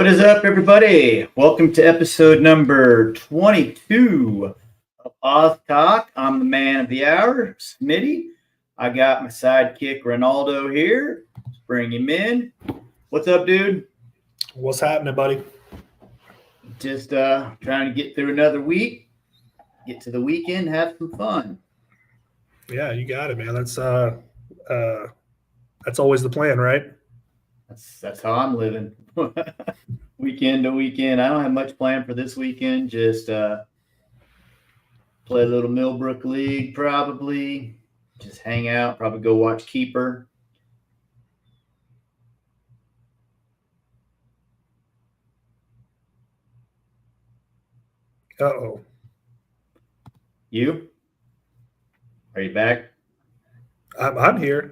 What is up, everybody? Welcome to episode number 22 of Oz Talk. I'm the man of the hour, Smitty. I got my sidekick, Ronaldo, here. Let's bring him in. What's up, dude? What's happening, buddy? Just trying to get through another week, get to the weekend, have some fun. Yeah, you got it, man. That's always the plan, right? That's how I'm living. Weekend to weekend. I don't have much planned for this weekend. Just play a little Millbrook League, probably. Just hang out. Probably go watch Keeper. Uh-oh. You? Are you back? I'm here.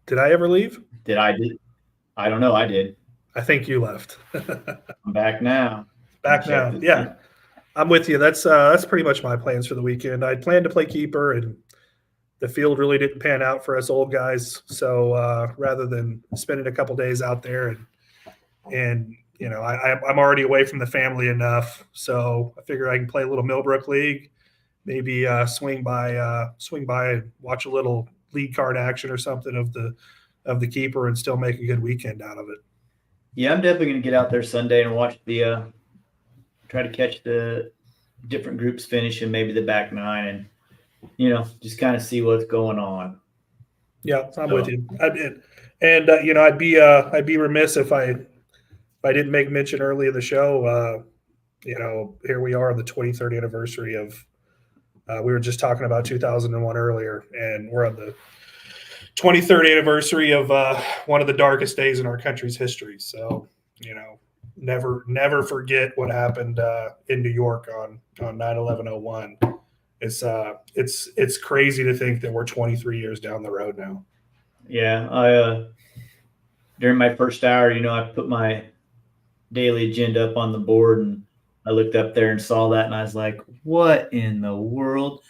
Did I ever leave? I don't know. I did. I think you left. I'm back now. Back now. Yeah. I'm with you. That's pretty much my plans for the weekend. I planned to play keeper, and the field really didn't pan out for us old guys. So rather than spending a couple days out there and you know, I'm already away from the family enough, so I figure I can play a little Millbrook League, maybe swing by and watch a little league card action or something of the keeper, and still make a good weekend out of it. Yeah, I'm definitely going to get out there Sunday and watch try to catch the different groups finish and maybe the back nine and, just kind of see what's going on. Yeah, I'm with you. I'd be remiss if I didn't make mention early in the show. Here we are on the 23rd anniversary of. We were just talking about 2001 earlier, and we're on the 23rd anniversary of one of the darkest days in our country's history. So, never forget what happened in New York on 9/11/01. It's crazy to think that we're 23 years down the road now. Yeah, I during my first hour, I put my daily agenda up on the board, and I looked up there and saw that, and I was like, "What in the world?"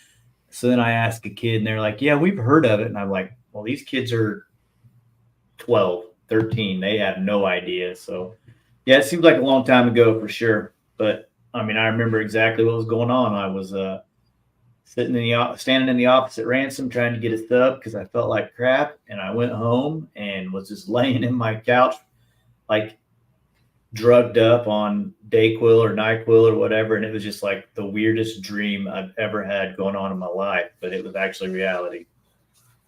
So then I asked a kid, and they're like, "Yeah, we've heard of it." And I'm like, well, these kids are 12, 13. They have no idea. So, yeah, it seems like a long time ago for sure. But, I remember exactly what was going on. I was standing in the office at Ransom trying to get a sub because I felt like crap. And I went home and was just laying in my couch, like drugged up on Dayquil or NyQuil or whatever. And it was just like the weirdest dream I've ever had going on in my life. But it was actually reality.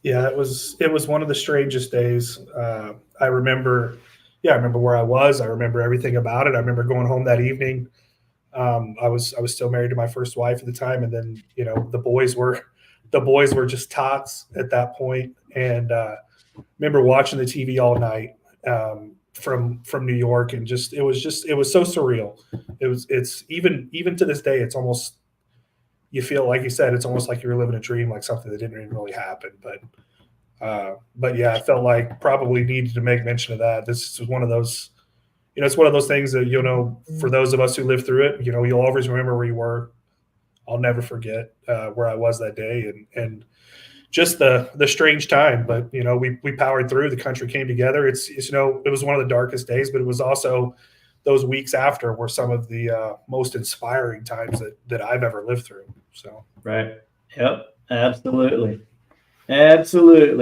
Yeah, it was one of the strangest days. I remember where I was. I remember everything about it. I remember going home that evening. I was still married to my first wife at the time, and then the boys were just tots at that point. And remember watching the TV all night from New York, and it was so surreal. It's even to this day, it's almost. You feel, like you said, it's almost like you were living a dream, like something that didn't even really happen. But yeah, I felt like probably needed to make mention of that. This is one of those, it's one of those things that, for those of us who lived through it, you'll always remember where you were. I'll never forget where I was that day and just the strange time. But, we powered through. The country came together. It was one of the darkest days, but it was also those weeks after were some of the most inspiring times that I've ever lived through. So right. Yep. Absolutely.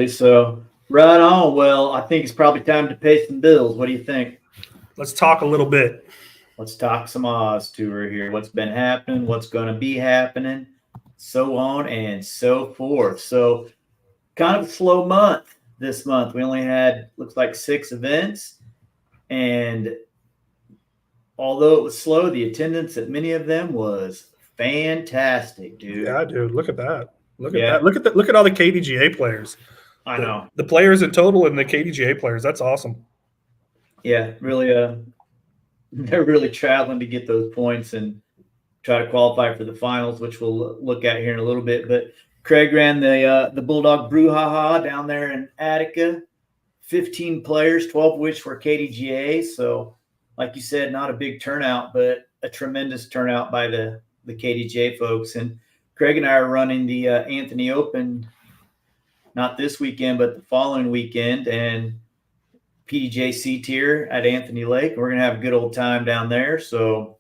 So right on. Well, I think it's probably time to pay some bills. What do you think? Let's talk a little bit. Let's talk some Oz tour here. What's been happening? What's going to be happening? So on and so forth. So kind of a slow month this month. We only had, looks like 6 events, and although it was slow, the attendance at many of them was fantastic, dude. Yeah, dude. Look at that. Look at that. Look at all the KDGA players. I know. The players in total and the KDGA players. That's awesome. Yeah, really. They're really traveling to get those points and try to qualify for the finals, which we'll look at here in a little bit. But Craig ran the Bulldog Brouhaha down there in Attica. 15 players, 12 of which were KDGA. So, like you said, not a big turnout, but a tremendous turnout by the KDJ folks. And Craig and I are running the Anthony Open, not this weekend, but the following weekend. And PDJC tier at Anthony Lake. We're gonna have a good old time down there. So,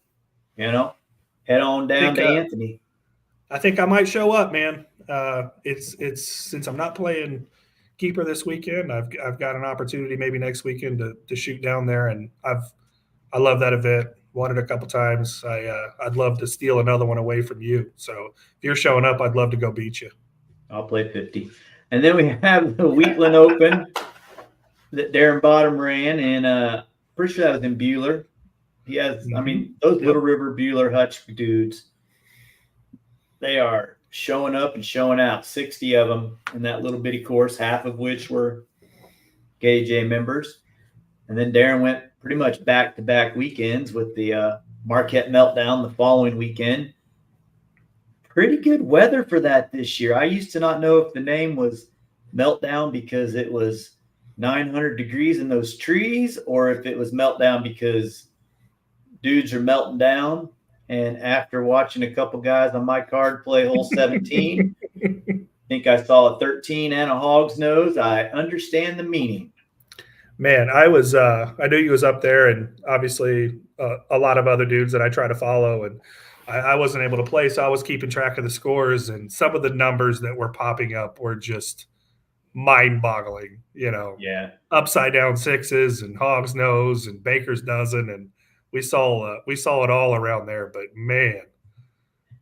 head on down to Anthony. I think I might show up, man. It's since I'm not playing keeper this weekend, I've got an opportunity maybe next weekend to shoot down there, and I love that event. Won it a couple times. I'd love to steal another one away from you. So if you're showing up, I'd love to go beat you. I'll play 50. And then we have the Wheatland Open that Darren Bottom ran, and pretty sure that was in Bueller. He has, I mean, those Little River Bueller Hutch dudes, they are showing up and showing out. 60 of them in that little bitty course, half of which were KJ members. And then Darren went pretty much back-to-back weekends with the Marquette Meltdown the following weekend. Pretty good weather for that this year. I used to not know if the name was Meltdown because it was 900 degrees in those trees, or if it was Meltdown because dudes are melting down. And after watching a couple guys on my card play hole 17, I think I saw a 13 and a hog's nose. I understand the meaning. Man, I knew you was up there, and obviously a lot of other dudes that I try to follow, and I wasn't able to play, so I was keeping track of the scores, and some of the numbers that were popping up were just mind-boggling. Yeah, upside down sixes and hog's nose and baker's dozen, and we saw it all around there. But man,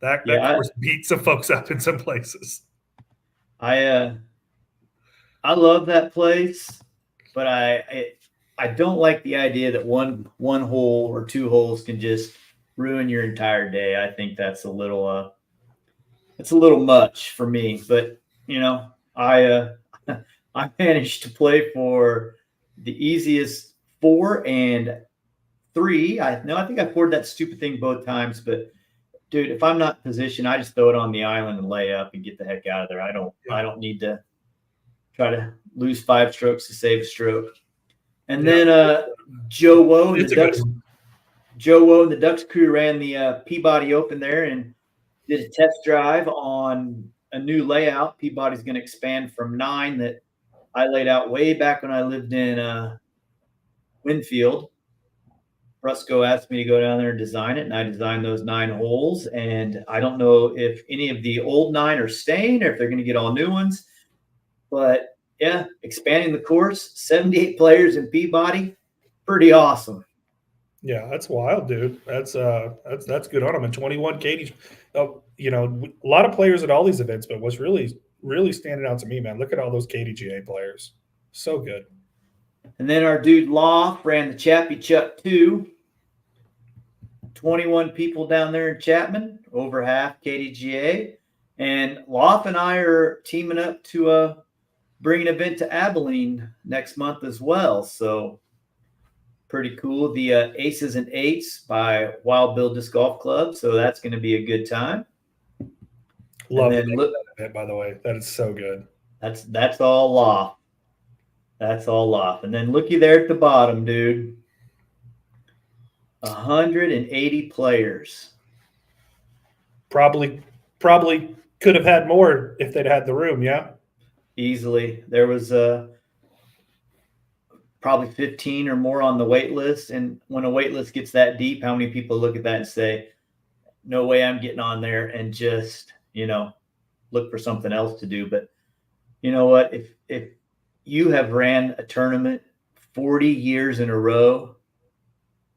that course beat some folks up in some places. I love that place. But I don't like the idea that one hole or two holes can just ruin your entire day. I think that's a little much for me. But I managed to play for the easiest 4 and 3. I think I poured that stupid thing both times. But dude, if I'm not in position, I just throw it on the island and lay up and get the heck out of there. I don't need to try to lose 5 strokes to save a stroke. And then Joe Woe and the Ducks crew ran the Peabody Open there and did a test drive on a new layout. Peabody's going to expand from 9 that I laid out way back when I lived in Winfield. Rusco asked me to go down there and design it, and I designed those 9 holes. And I don't know if any of the old 9 are staying or if they're going to get all new ones. But yeah, expanding the course, 78 players in Peabody, pretty awesome. Yeah, that's wild, dude. That's good on them. And 21 Katie's. A lot of players at all these events, but what's really standing out to me, man, look at all those KDGA players. So good. And then our dude Loft ran the Chappie Chuck 2. 21 people down there in Chapman, over half KDGA. And Loft and I are teaming up to bring an event to Abilene next month as well. So pretty cool. The Aces and Eights by Wild Bill Disc Golf Club. So that's going to be a good time. Love that event, by the way. That is so good. That's all Loft. That's all Loft. And then looky there at the bottom, dude. 180 players. Probably could have had more if they'd had the room, yeah? Easily. There was probably 15 or more on the wait list. And when a wait list gets that deep, how many people look at that and say, no way I'm getting on there, and just, look for something else to do. But you know what? If you have ran a tournament 40 years in a row,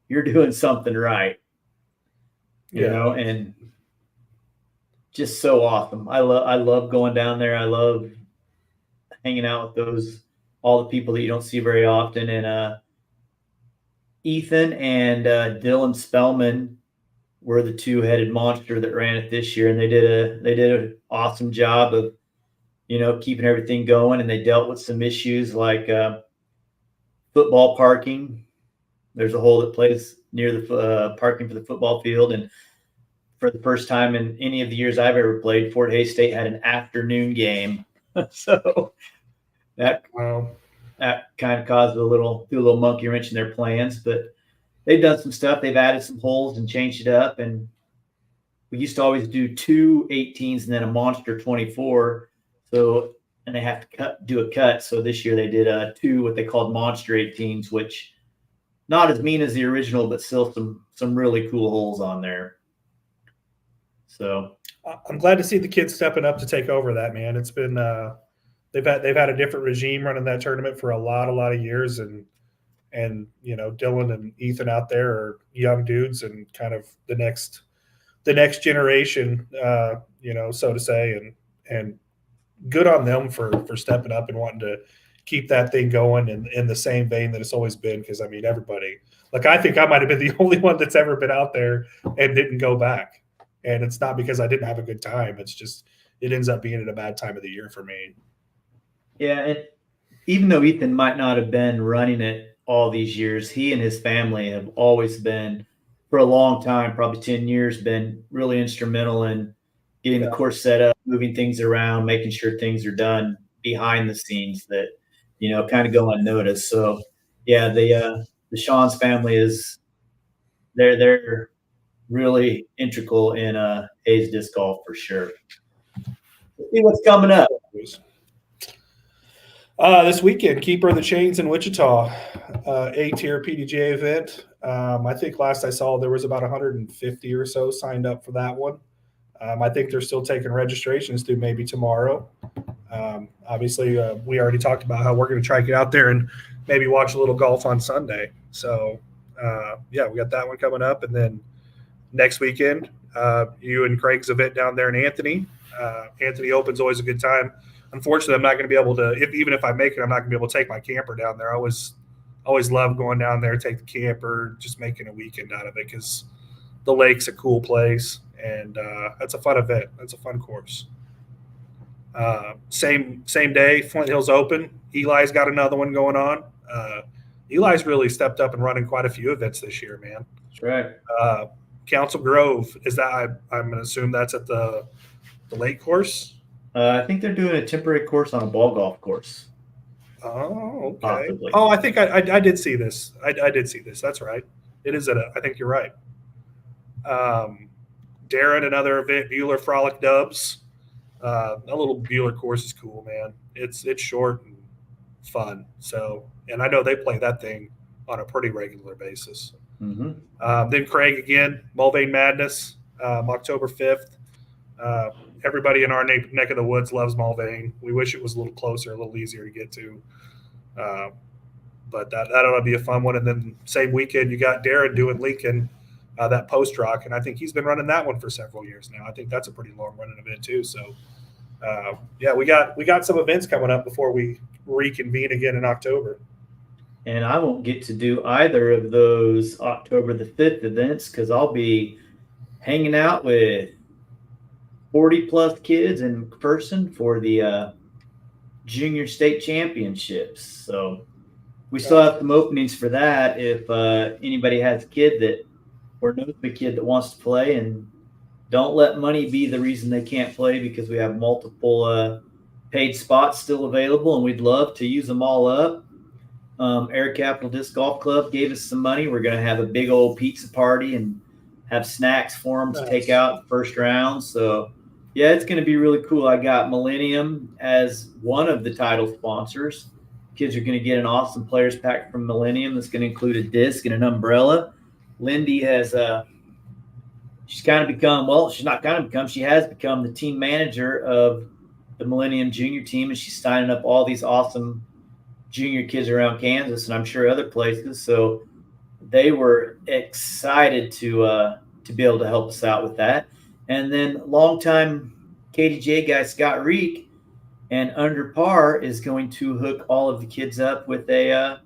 you're doing something right. And just so awesome. I love going down there. I love hanging out with all the people that you don't see very often. And Ethan and Dylan Spellman were the 2-headed monster that ran it this year, and they did an awesome job of keeping everything going. And they dealt with some issues like football parking. There's a hole that plays near the parking for the football field, and for the first time in any of the years I've ever played, Fort Hays State had an afternoon game. So that kind of caused a little monkey wrench in their plans, but they've done some stuff. They've added some holes and changed it up. And we used to always do 2 18s and then a monster 24. So and they have to do a cut. So this year they did 2 what they called Monster 18s, which not as mean as the original, but still some really cool holes on there. So I'm glad to see the kids stepping up to take over that, man. It's been they've had a different regime running that tournament for a lot of years, and Dylan and Ethan out there are young dudes and kind of the next generation, so to say, and good on them for stepping up and wanting to keep that thing going in the same vein that it's always been. Because I mean, everybody, like, I think I might have been the only one that's ever been out there and didn't go back, and it's not because I didn't have a good time. It's just it ends up being at a bad time of the year for me. yeah, and even though Ethan might not have been running it all these years, he and his family have always been, for a long time, probably 10 years, been really instrumental in getting the course set up, moving things around, making sure things are done behind the scenes that, kind of go unnoticed. So yeah, the Sean's family they're really integral in Hayes disc golf for sure. Let's see what's coming up. This weekend, Keeper of the Chains in Wichita, A-tier PDGA event. I think last I saw there was about 150 or so signed up for that one. I think they're still taking registrations through maybe tomorrow. Obviously, we already talked about how we're going to try to get out there and maybe watch a little golf on Sunday. So, we got that one coming up. And then next weekend, you and Craig's event down there in Anthony. Anthony Open's always a good time. Unfortunately, I'm not going to be able to, even if I make it, I'm not going to be able to take my camper down there. I always love going down there, take the camper, just making a weekend out of it, because the lake's a cool place, and that's a fun event. That's a fun course. Same day, Flint Hills Open. Eli's got another one going on. Eli's really stepped up and running quite a few events this year, man. That's right. Council Grove, is that, I'm going to assume that's at the lake course? I think they're doing a temporary course on a ball golf course. Oh, okay. Possibly. Oh, I think I did see this. I did see this. That's right. It is I think you're right. Darren, another event, Bueller Frolic Dubs. A little Bueller course is cool, man. It's short and fun. So, and I know they play that thing on a pretty regular basis. Mm-hmm. Then Craig again, Mulvane Madness, October 5th. Everybody in our neck of the woods loves Mulvane. We wish it was a little closer, a little easier to get to. But that ought to be a fun one. And then same weekend, you got Darren doing Lincoln, that post rock, and I think he's been running that one for several years now. I think that's a pretty long running event too. So, we got some events coming up before we reconvene again in October. And I won't get to do either of those October the 5th events because I'll be hanging out with 40-plus kids in person for the junior state championships. So we still have some openings for that if anybody has a kid or knows a kid that wants to play. And don't let money be the reason they can't play, because we have multiple paid spots still available, and we'd love to use them all up. Air Capital Disc Golf Club gave us some money. We're going to have a big old pizza party and have snacks for them to take out the first round. So, yeah, it's going to be really cool. I got Millennium as one of the title sponsors. Kids are going to get an awesome players pack from Millennium that's going to include a disc and an umbrella. Lindy has she's kind of become, well, she's not kind of become, she has become the team manager of the Millennium Junior team, and she's signing up all these awesome junior kids around Kansas and I'm sure other places. So they were excited to be able to help us out with that. And then longtime KDJ guy Scott Reek and Under Par is going to hook all of the kids up with a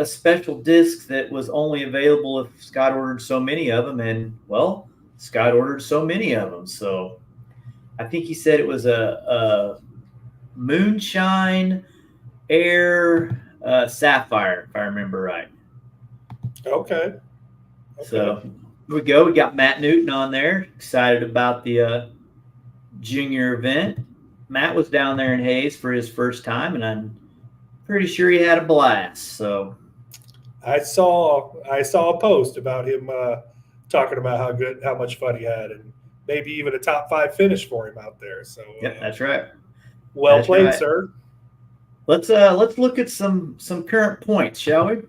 special disc that was only available if Scott ordered so many of them. And, well, Scott ordered so many of them. So I think he said it was a Moonshine Air Sapphire, if I remember right. Okay. So here we go. We got Matt Newton on there, excited about the junior event. Matt was down there in Hayes for his first time, and I'm pretty sure he had a blast. So I saw a post about him talking about how much fun he had, and maybe even a top 5 finish for him out there. So yep, that's right. Well That's played, right. sir. Let's look at some current points, shall we?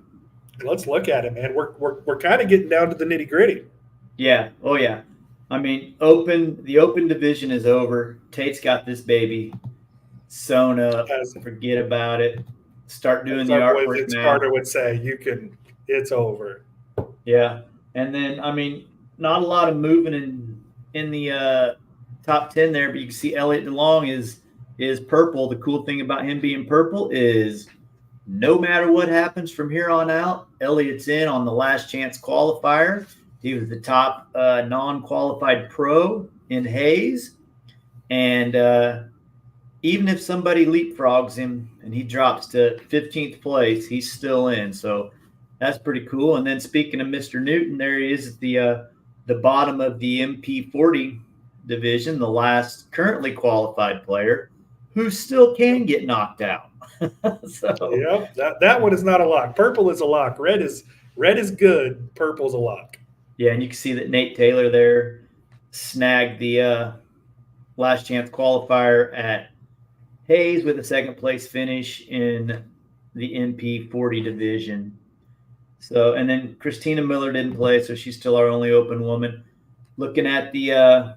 Let's look at it, man. We're kind of getting down to the nitty gritty. Yeah. Oh yeah. I mean, the open division is over. Tate's got this baby sewn up. As Forget about it. Start doing as the our boy artwork Vince now. Carter would say, it's over. Yeah. And then I mean, not a lot of moving in the top 10 there, but you can see Elliot DeLong is purple. The cool thing about him being purple is no matter what happens from here on out, Elliott's in on the last chance qualifier. He was the top non-qualified pro in Hayes. And even if somebody leapfrogs him and he drops to 15th place, he's still in. So that's pretty cool. And then speaking of Mr. Newton, there he is at the bottom of the MP40 division, the last currently qualified player who still can get knocked out. So Yep, that one is not a lock. Purple is a lock. Red is good. Purple's a lock. yeah, and you can see that Nate Taylor there snagged the last chance qualifier at Hayes with a second place finish in the MP40 division. So, and then Christina Miller didn't play, so she's still our only open woman. Looking at the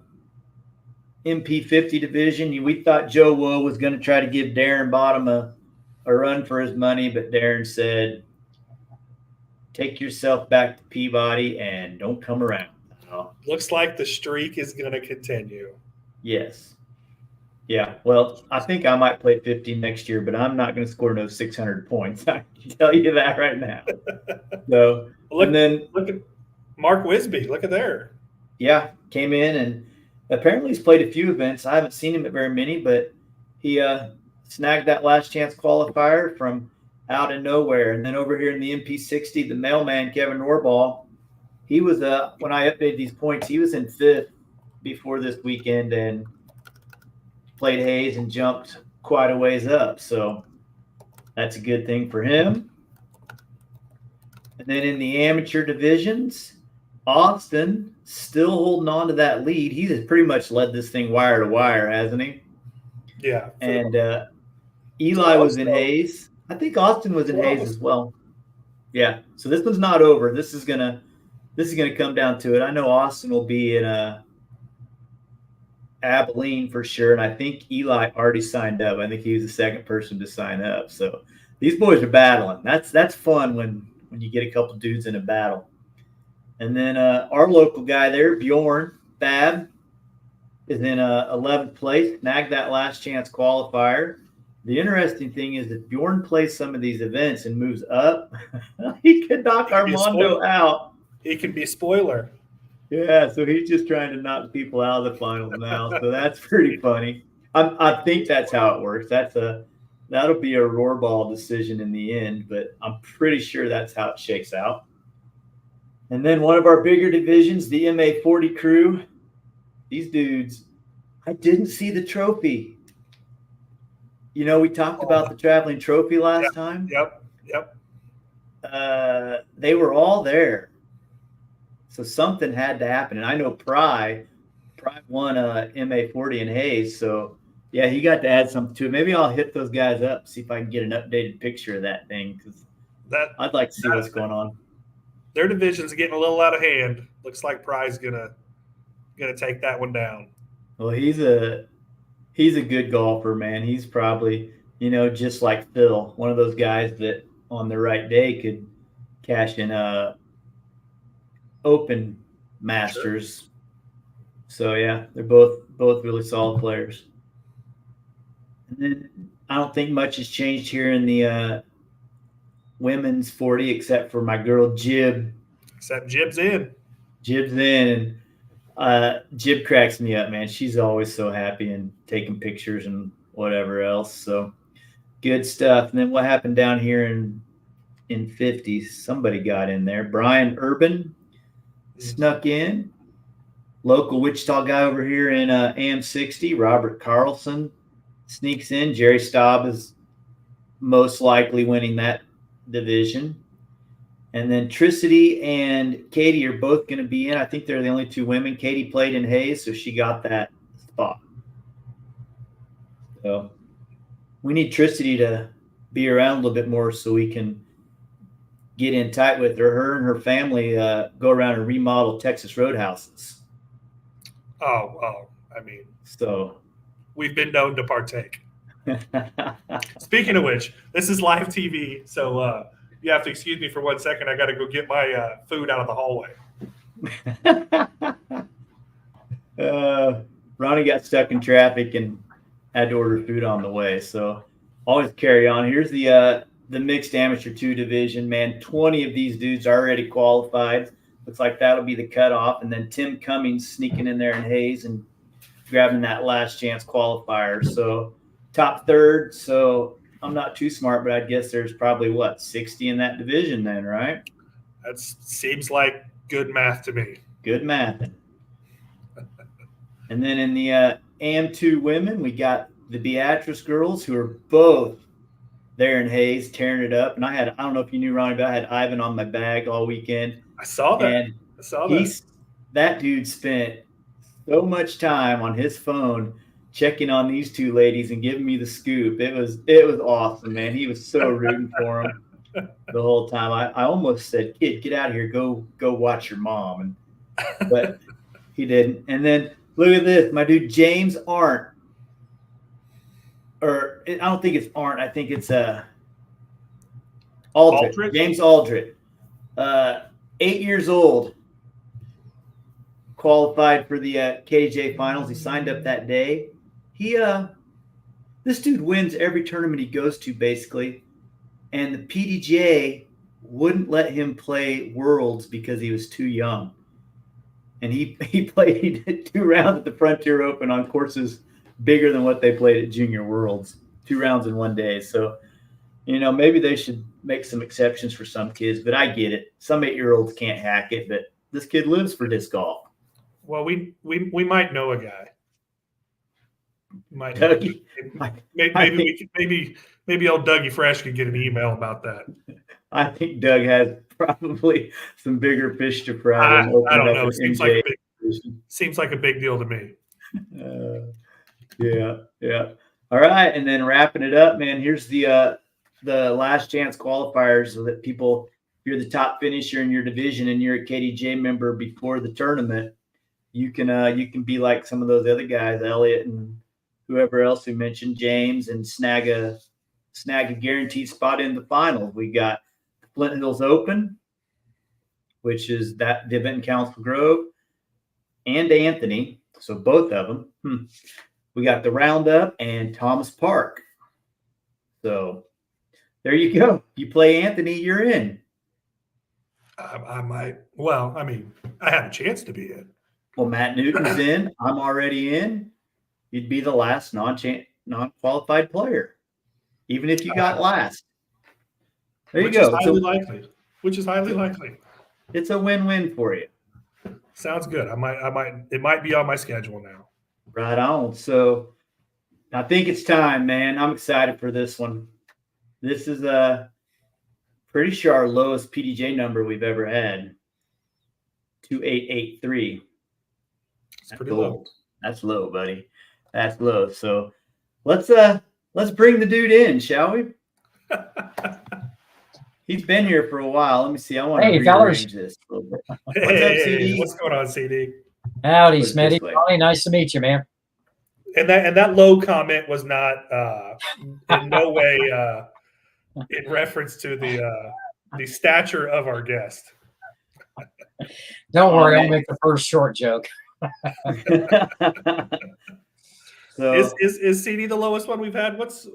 MP50 division, we thought Joe Woe was going to try to give Darren Bottom a run for his money, but Darren said, take yourself back to Peabody and don't come around. Looks like the streak is going to continue. Yes. Yeah. Well, I think I might play 50 next year, but I'm not going to score no 600 points. I can tell you that right now. So, look at Mark Wisby. Look at there. Yeah, came in and apparently he's played a few events. I haven't seen him at very many, but he snagged that last chance qualifier from out of nowhere. And then over here in the MP60, the mailman, Kevin Norball, he was, when I updated these points, he was in 5th before this weekend and played Hayes and jumped quite a ways up. So that's a good thing for him. And then in the amateur divisions, Austin still holding on to that lead. He's pretty much led this thing wire to wire, hasn't he? Yeah. And Eli was in Hayes. I think Austin was in Hayes as well. Yeah. So this one's not over. This is gonna come down to it. I know Austin will be in Abilene for sure, and I think Eli already signed up. I think he was the second person to sign up. So these boys are battling. That's fun when you get a couple dudes in a battle. And then our local guy there, Bjorn Fab, is in 11th place, snagged that last chance qualifier. The interesting thing is that Bjorn plays some of these events and moves up, he could knock Armando out. He could be a spoiler. Yeah, so he's just trying to knock people out of the finals now. So that's pretty funny. I think that's how it works. That'll be a roarball decision in the end, but I'm pretty sure that's how it shakes out. And then one of our bigger divisions, the MA40 crew, these dudes, I didn't see the trophy. You know, we talked about the traveling trophy last time. Yep. They were all there. So something had to happen. And I know Pry won MA40 in Hayes. So, yeah, he got to add something to it. Maybe I'll hit those guys up, see if I can get an updated picture of that thing, because I'd like to see what's going on. Their division's getting a little out of hand. Looks like Pry's gonna take that one down. Well, he's a good golfer, man. He's probably, just like Phil, one of those guys that on the right day could cash in Open Masters. Sure. So yeah, they're both really solid players. And then I don't think much has changed here in the women's 40 except for my girl Jib. Except Jib's in. And Jib cracks me up, man. She's always so happy and taking pictures and whatever else. So good stuff. And then what happened down here in 50s? Somebody got in there. Brian Urban snuck in. Local Wichita guy over here in AM60, Robert Carlson, sneaks in. Jerry Staub is most likely winning that division. And then Tricity and Katie are both going to be in. I think they're the only two women. Katie played in Hayes, so she got that spot. So we need Tricity to be around a little bit more so we can get in tight with her. Her and her family go around and remodel Texas roadhouses. I mean, So, we've been known to partake. Speaking of which, this is live TV, so you have to excuse me for 1 second. I got to go get my food out of the hallway. Ronnie got stuck in traffic and had to order food on the way. So always carry on. Here's the mixed amateur 2 division, man. 20 of these dudes already qualified. Looks like that'll be the cutoff. And then Tim Cummings sneaking in there in Hayes and grabbing that last chance qualifier. So top third. So I'm not too smart, but I'd guess there's probably 60 in that division then, right? That seems like good math to me. Good math. And then in the AM2 women, we got the Beatrice girls, who are both there in Hayes tearing it up. And I don't know if you knew, Ronnie, but I had Ivan on my bag all weekend. I saw that. And that dude spent so much time on his phone checking on these 2 ladies and giving me the scoop. It was awesome, man. He was so rooting for them the whole time. I almost said, "Kid, get out of here. Go watch your mom." But he didn't. And then look at this, my dude James Arndt. Or I don't think it's Arndt. I think it's Aldrich. James Aldrich. 8 years old. Qualified for the KJ finals. He signed up that day. This dude wins every tournament he goes to, basically. And the PDGA wouldn't let him play Worlds because he was too young. And he played 2 rounds at the Frontier Open on courses bigger than what they played at Junior Worlds. 2 rounds in 1 day. So, maybe they should make some exceptions for some kids, but I get it. Some 8-year-olds can't hack it, but this kid lives for disc golf. Well, we might know a guy. Dougie. Maybe old Dougie Fresh could get an email about that. I think Doug has probably some bigger fish to fry. I don't know. Seems like a big deal to me. Yeah. All right, and then wrapping it up, man. Here's the last chance qualifiers, so that people, if you're the top finisher in your division and you're a KDJ member before the tournament, you can be like some of those other guys, Elliot and whoever else we mentioned, James, and snag a guaranteed spot in the final. We got the Flint Hills Open, which is the event in Council Grove, and Anthony. So both of them. We got the Roundup and Thomas Park. So there you go. You play Anthony, you're in. I might. Well, I mean, I have a chance to be in. Well, Matt Newton's in. I'm already in. You'd be the last non-qualified player, even if you got last. There you go. Which is highly likely. It's a win-win for you. Sounds good. It might be on my schedule now. Right on. So I think it's time, man. I'm excited for this one. This is pretty sure our lowest PDJ number we've ever had. 2883. It's pretty low. That's low, buddy. That's low. So let's bring the dude in, shall we? He's been here for a while. Let me see. I want to rearrange this a little bit. What's up, CD? What's going on, CD? Howdy, Smitty. Nice to meet you, man. And that low comment was not in no way in reference to the stature of our guest. Don't worry, I'll make the first short joke. So is CD the lowest one we've had? What's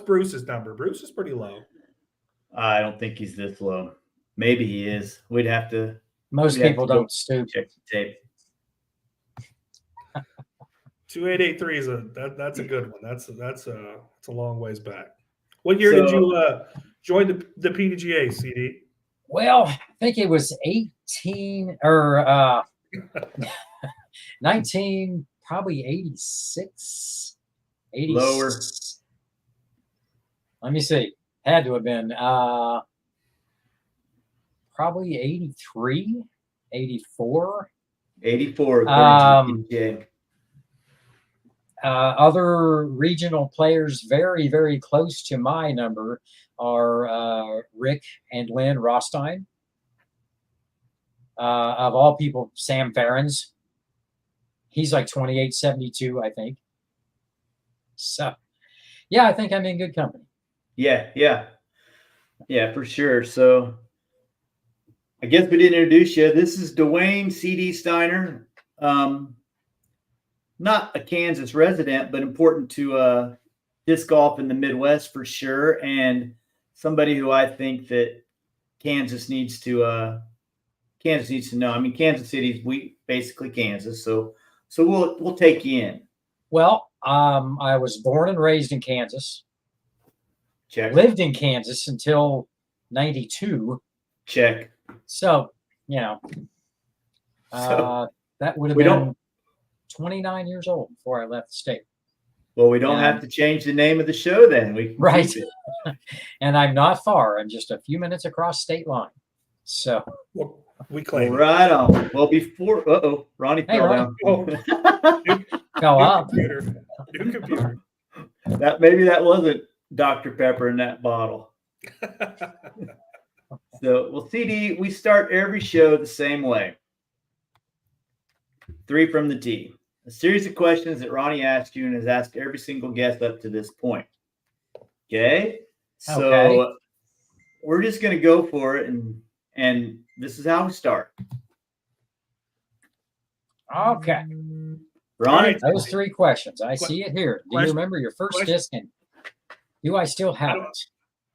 Bruce's number? Bruce is pretty low. I don't think he's this low. Maybe he is. We'd have to. Most people don't stoop. Check the tape. 2883 that's a good one. That's a long ways back. What year did you join the PDGA, CD? Well, I think it was 18 or 19, probably 86. 80. Lower. Let me see. Had to have been probably 83, 84. 84. Other regional players very, very close to my number are Rick and Lynn Rostein. Of all people, Sam Farrens. He's like 28-72, I think. So, yeah, I think I'm in good company. Yeah, for sure. So I guess we didn't introduce you. This is Dwayne CD Steiner. Not a Kansas resident, but important to disc golf in the Midwest for sure, and somebody who I think that Kansas needs to know. I mean, Kansas City's basically Kansas, so we'll take you in. Well, I was born and raised in Kansas. Check. Lived in Kansas until 92. Check. So, you know, that would have been 29 years old before I left the state. Well, we don't have to change the name of the show then. We can right. keep it. And I'm not far. I'm just a few minutes across state line. So we claim right on. Well, before Ronnie fell down. Fell up. New computer. Maybe that wasn't Dr. Pepper in that bottle. So, well, CD, we start every show the same way. 3 from the tee. A series of questions that Ronnie asked you and has asked every single guest up to this point. Okay? So we're just going to go for it, and this is how we start. Okay. Ronnie? Those 3 questions. I see it here. Do you remember your first disc? And do I still have it?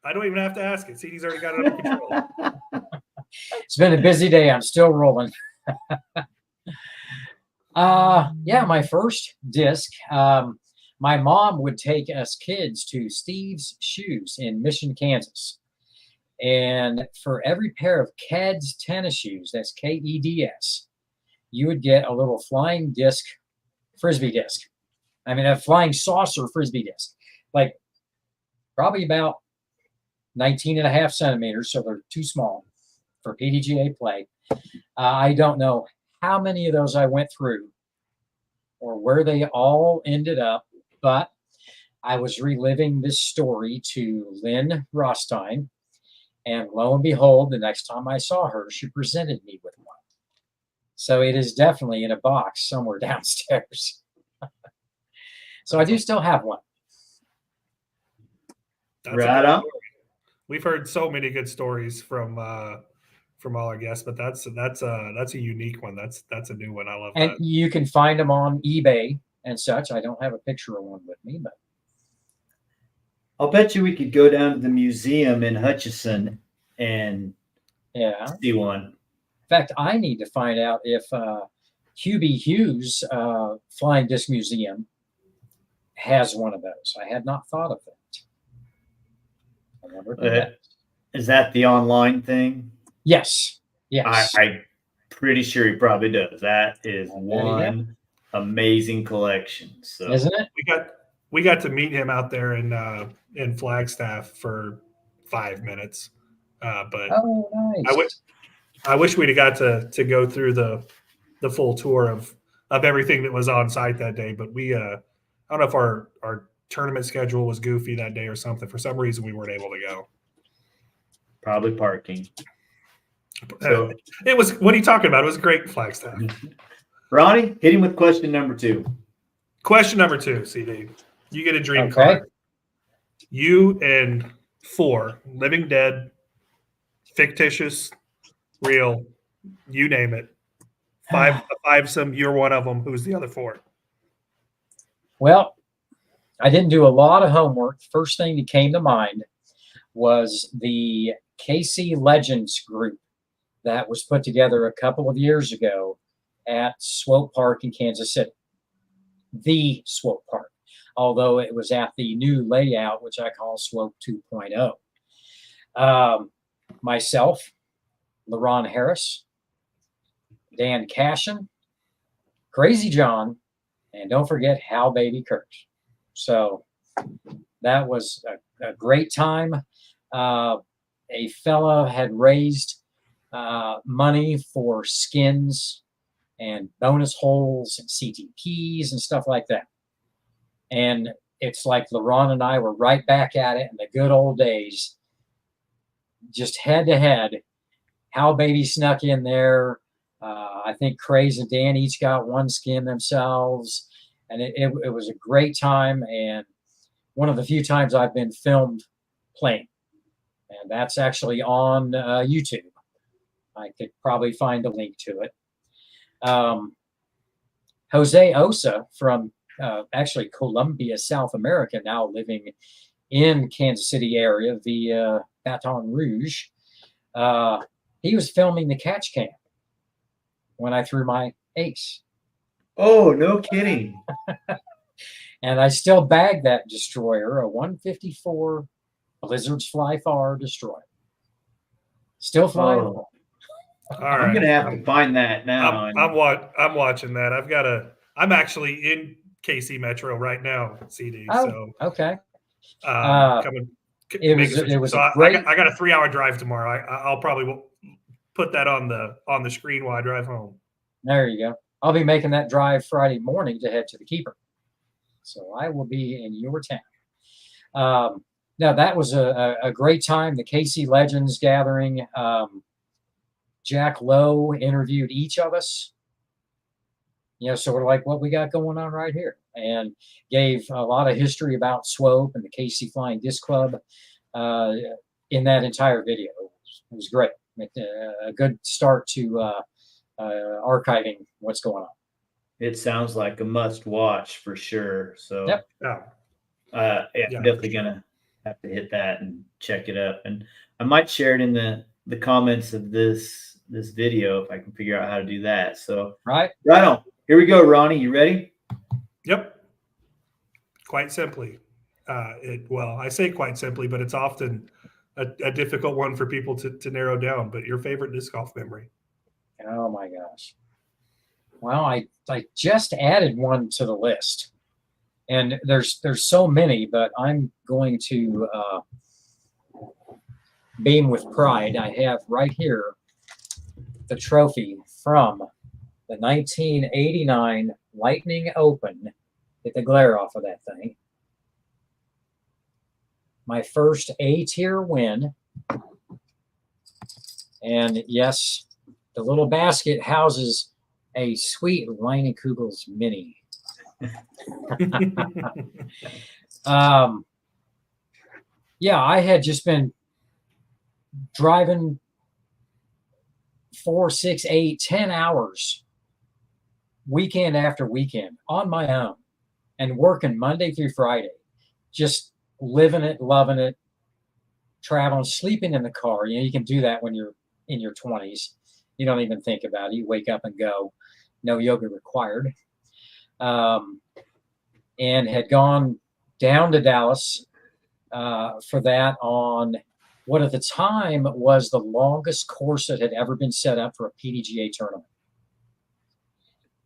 I don't even have to ask it. CD's already got it under control. It's been a busy day. I'm still rolling. My first disc. My mom would take us kids to Steve's Shoes in Mission, Kansas. And for every pair of Keds tennis shoes, that's Keds, you would get a little flying disc, frisbee disc. I mean, a flying saucer frisbee disc. Like probably about 19.5 centimeters, so they're too small for PDGA play. I don't know how many of those I went through or where they all ended up, but I was reliving this story to Lynn Rostein, and lo and behold, the next time I saw her, she presented me with one. So it is definitely in a box somewhere downstairs. So I do still have one. Right on. We've heard so many good stories from all our guests, but that's a unique one. That's a new one. I love that. And you can find them on eBay and such. I don't have a picture of one with me, but I'll bet you we could go down to the museum in Hutchinson and see one. In fact, I need to find out if Hubie Hughes Flying Disc Museum has one of those. I had not thought of that. I wonder if is that the online thing? Yes. I'm pretty sure he probably does. That is one amazing collection. So isn't it? We got to meet him out there in Flagstaff for 5 minutes. But nice. I wish we'd have got to go through the full tour of everything that was on site that day. But we I don't know if our tournament schedule was goofy that day or something. For some reason, we weren't able to go. Probably parking. So, it was. What are you talking about? It was great in Flagstaff. Ronnie, hit him with question number 2. Question number 2, CD. You get a dream card. You and 4 living, dead, fictitious, real, you name it. 5-some. You're one of them. Who's the other 4? Well, I didn't do a lot of homework. The first thing that came to mind was the KC Legends group that was put together a couple of years ago at Swope Park in Kansas City. The Swope Park, although it was at the new layout, which I call Swope 2.0. Myself, LaRon Harris, Dan Cashin, Crazy John, and don't forget Hal Baby Kurt. So that was a great time. A fella had raised money for skins and bonus holes and CTPs and stuff like that. And it's like LaRon and I were right back at it in the good old days, just head to head. How Baby snuck in there. I think Craze and Dan each got one skin themselves. And it was a great time, and one of the few times I've been filmed playing. And that's actually on YouTube. I could probably find a link to it. Jose Osa from actually Colombia, South America, now living in Kansas City area via Baton Rouge. He was filming the catch cam when I threw my ace. Oh, no kidding. And I still bagged that destroyer, a 154 Blizzard's Fly Far destroyer. Still flying. Oh. All I'm right. gonna have to find that now. I'm watching that. I'm actually in KC Metro right now, CD. Oh, so okay. coming. It was so a great. I got a 3-hour drive tomorrow. I'll probably put that on the screen while I drive home. There you go. I'll be making that drive Friday morning to head to the Keeper. So I will be in your town. Now, that was a great time. The KC Legends gathering. Jack Lowe interviewed each of us, sort of like what we got going on right here, and gave a lot of history about SWOPE and the KC Flying Disc Club in that entire video. It was great. A good start to archiving what's going on. It sounds like a must watch for sure. So yep. I'm definitely gonna have to hit that and check it up. And I might share it in the comments of this video if I can figure out how to do that. So right on. Here we go, Ronnie. You ready? Yep. Quite simply. I say quite simply, but it's often a difficult one for people to narrow down. But your favorite disc golf memory? Oh my gosh. Well, I just added one to the list, and there's so many, but I'm going to beam with pride. I have right here the trophy from the 1989 Lightning Open. Get the glare off of that thing. My first A-tier win. And yes, the little basket houses a sweet Leinenkugel's Mini. Yeah, I had just been driving 4, 6, 8, 10 hours weekend after weekend on my own and working Monday through Friday, just living it, loving it, traveling, sleeping in the car. You can do that when you're in your 20s. You don't even think about it. You wake up and go, no yoga required. And had gone down to Dallas for that on what at the time was the longest course that had ever been set up for a PDGA tournament.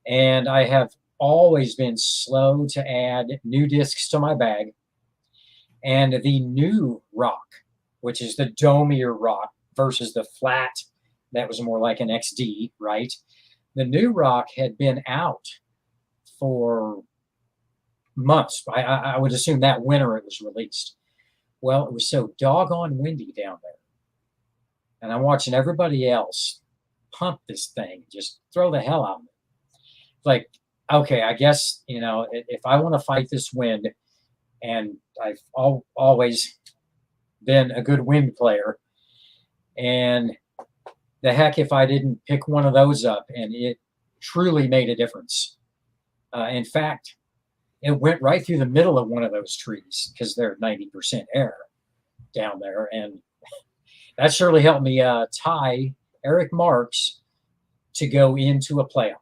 And I have always been slow to add new discs to my bag. And the new rock, which is the domier rock versus the flat that was more like an XD, right? The new rock had been out for months. I would assume that winter it was released. Well, it was so doggone windy down there. And I'm watching everybody else pump this thing, just throw the hell out of it. Like, okay, I guess, if I want to fight this wind, and I've always been a good wind player, and the heck if I didn't pick one of those up, and it truly made a difference. In fact, it went right through the middle of one of those trees because they're 90% air down there. And that surely helped me tie Eric Marks to go into a playoff,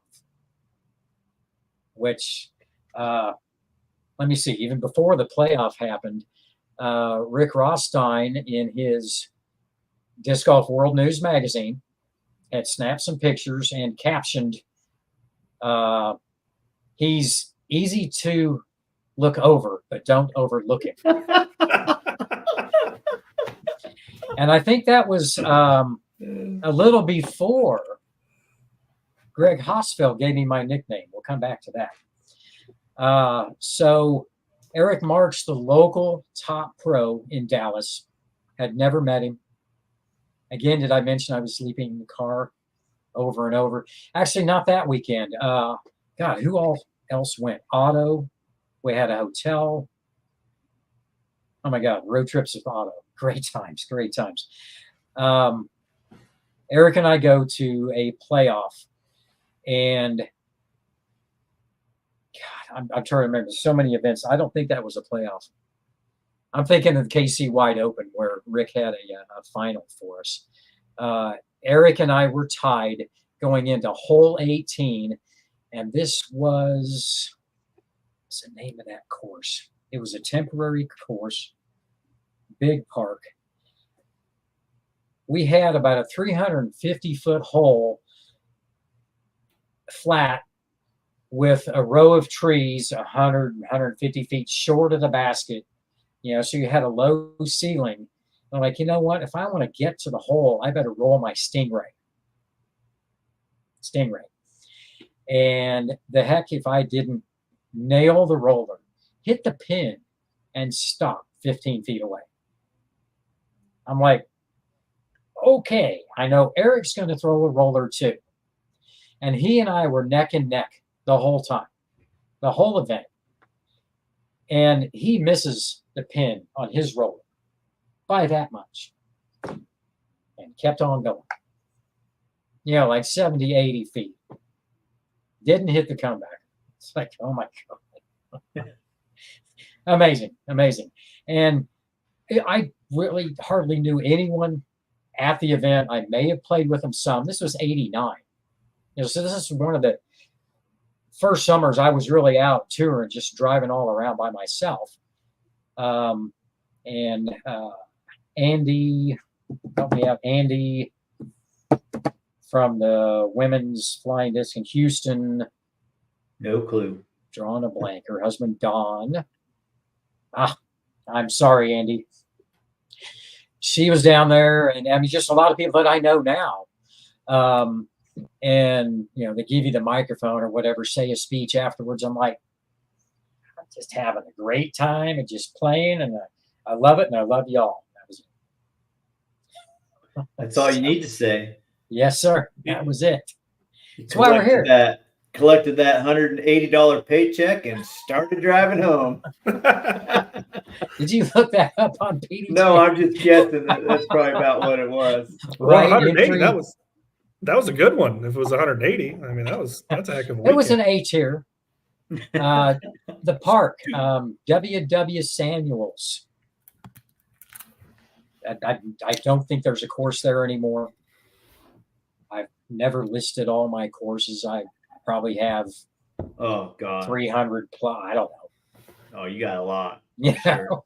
which, let me see, even before the playoff happened, Rick Rothstein in his Disc Golf World News magazine had snapped some pictures and captioned, he's easy to look over, but don't overlook him. And I think that was a little before Greg Hosfeld gave me my nickname. We'll come back to that. So Eric Marks, the local top pro in Dallas, had never met him. Again, did I mention I was sleeping in the car over and over? Actually, not that weekend. God, who all else went? Otto. We had a hotel. Oh my God, road trips with Otto. Great times, great times. Eric and I go to a playoff, and God, I'm trying to remember so many events. I don't think that was a playoff. I'm thinking of the KC Wide Open where Rick had a final for us. Eric and I were tied going into hole 18, and this was, what's the name of that course? It was a temporary course, big park. We had about a 350-foot hole flat with a row of trees 100, 150 feet short of the basket. So you had a low ceiling. I'm like, you know what? If I want to get to the hole, I better roll my Stingray. And the heck if I didn't nail the roller, hit the pin, and stop 15 feet away. I'm like, okay, I know Eric's going to throw a roller too. And he and I were neck and neck the whole time, the whole event. And he misses the pin on his roller by that much and kept on going. Like 70, 80 feet. Didn't hit the comeback. It's like, oh my God. Amazing. And I really hardly knew anyone at the event. I may have played with them some. This was 89. So this is one of the first summers I was really out touring, just driving all around by myself. And Andy, help me out, Andy from the women's flying disc in Houston. No clue. Drawing a blank. Her husband, Don. I'm sorry, Andy. She was down there, and I mean, just a lot of people that I know now. And they give you the microphone or whatever, say a speech afterwards. I'm like, I'm just having a great time and just playing, and I love it, and I love y'all. That was it. That's all you need to say. Yes, sir. That was it. That's why we're here. Collected that $180 paycheck and started driving home. Did you look that up on PDJ? No, I'm just guessing. That's probably about what it was. Well, 180. That was a good one. If it was 180, I mean, that's a heck of a weekend. It was an A tier. The park, W.W. Samuels. I don't think there's a course there anymore. I've never listed all my courses. I probably have 300 plus. I don't know. Oh, you got a lot. Yeah. Sure.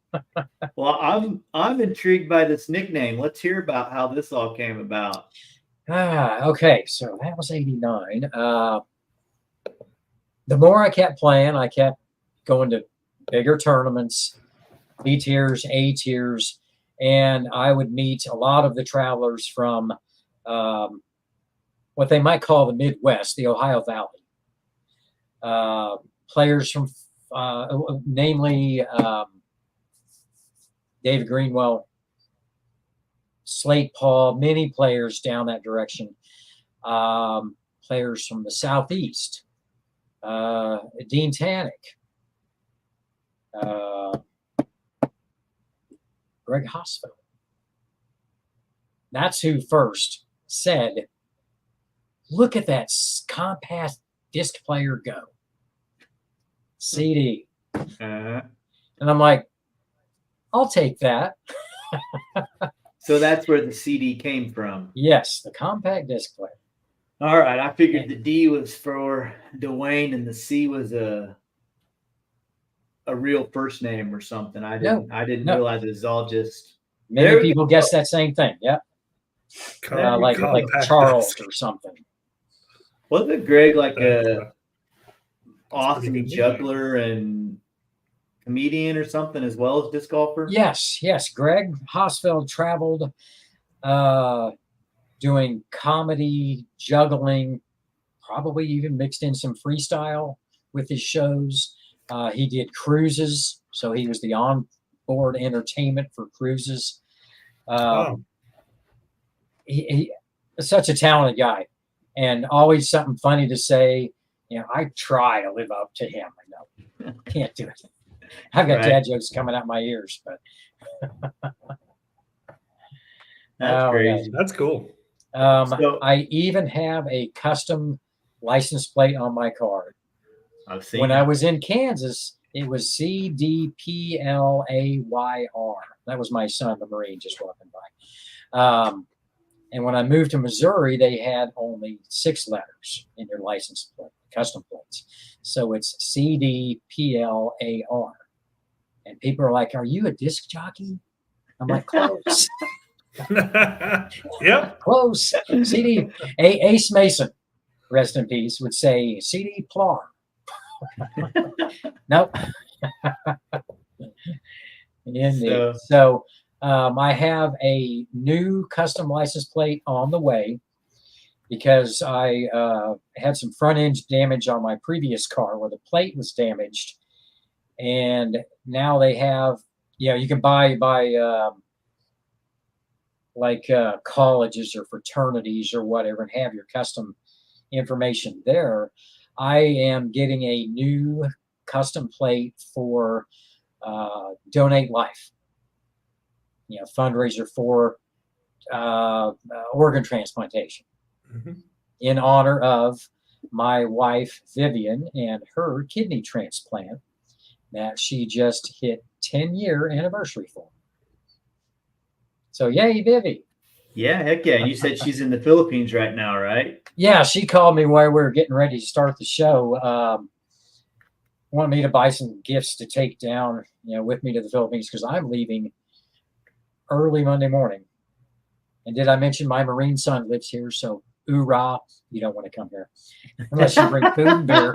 Well, I'm intrigued by this nickname. Let's hear about how this all came about. Okay, so that was 89. The more I kept playing, I kept going to bigger tournaments, B tiers, A tiers, and I would meet a lot of the travelers from what they might call the Midwest, the Ohio Valley. Players from, namely David Greenwell, Slate Paul, many players down that direction. Players from the Southeast, Dean Tannick, Greg Hosfeld. That's who first said, look at that compact disc player go. CD. And I'm like, I'll take that. So that's where the CD came from. Yes, the compact disc player. All right, I figured the D was for Dwayne and the C was a real first name or something. I didn't realize it was all just. Many people guess that same thing. Yeah, like Charles or something. Wasn't it Greg like a awesome juggler and comedian or something as well as disc golfer? Yes. Greg Hosfeld traveled doing comedy, juggling, probably even mixed in some freestyle with his shows. He did cruises So he was the onboard entertainment for cruises. Wow. He is such a talented guy, and always something funny to say. I try to live up to him. I know can't do it. I've got dad jokes coming out my ears, but That's crazy. That's cool. I even have a custom license plate on my car. I've seen When it. I was in Kansas, it was CDPLAYR. That was my son, the Marine, just walking by. And when I moved to Missouri, they had only 6 letters in their license plate, custom plates. So it's CDPLAR. And people are like, "Are you a disc jockey?" I'm like, "Close." Yep. Close. CD. Ace Mason, rest in peace, would say CD Plar. Nope. Indeed. So I have a new custom license plate on the way because I had some front end damage on my previous car where the plate was damaged. And now they have, you can buy colleges or fraternities or whatever and have your custom information there. I am getting a new custom plate for Donate Life, fundraiser for organ transplantation in honor of my wife, Vivian, and her kidney transplant that she just hit 10-year anniversary for. So yay, Vivi. Yeah, heck yeah. You said she's in the Philippines right now, right? Yeah, she called me while we were getting ready to start the show. Wanted me to buy some gifts to take down, with me to the Philippines because I'm leaving early Monday morning. And did I mention my Marine son lives here? So hoorah, you don't want to come here unless you bring food and beer.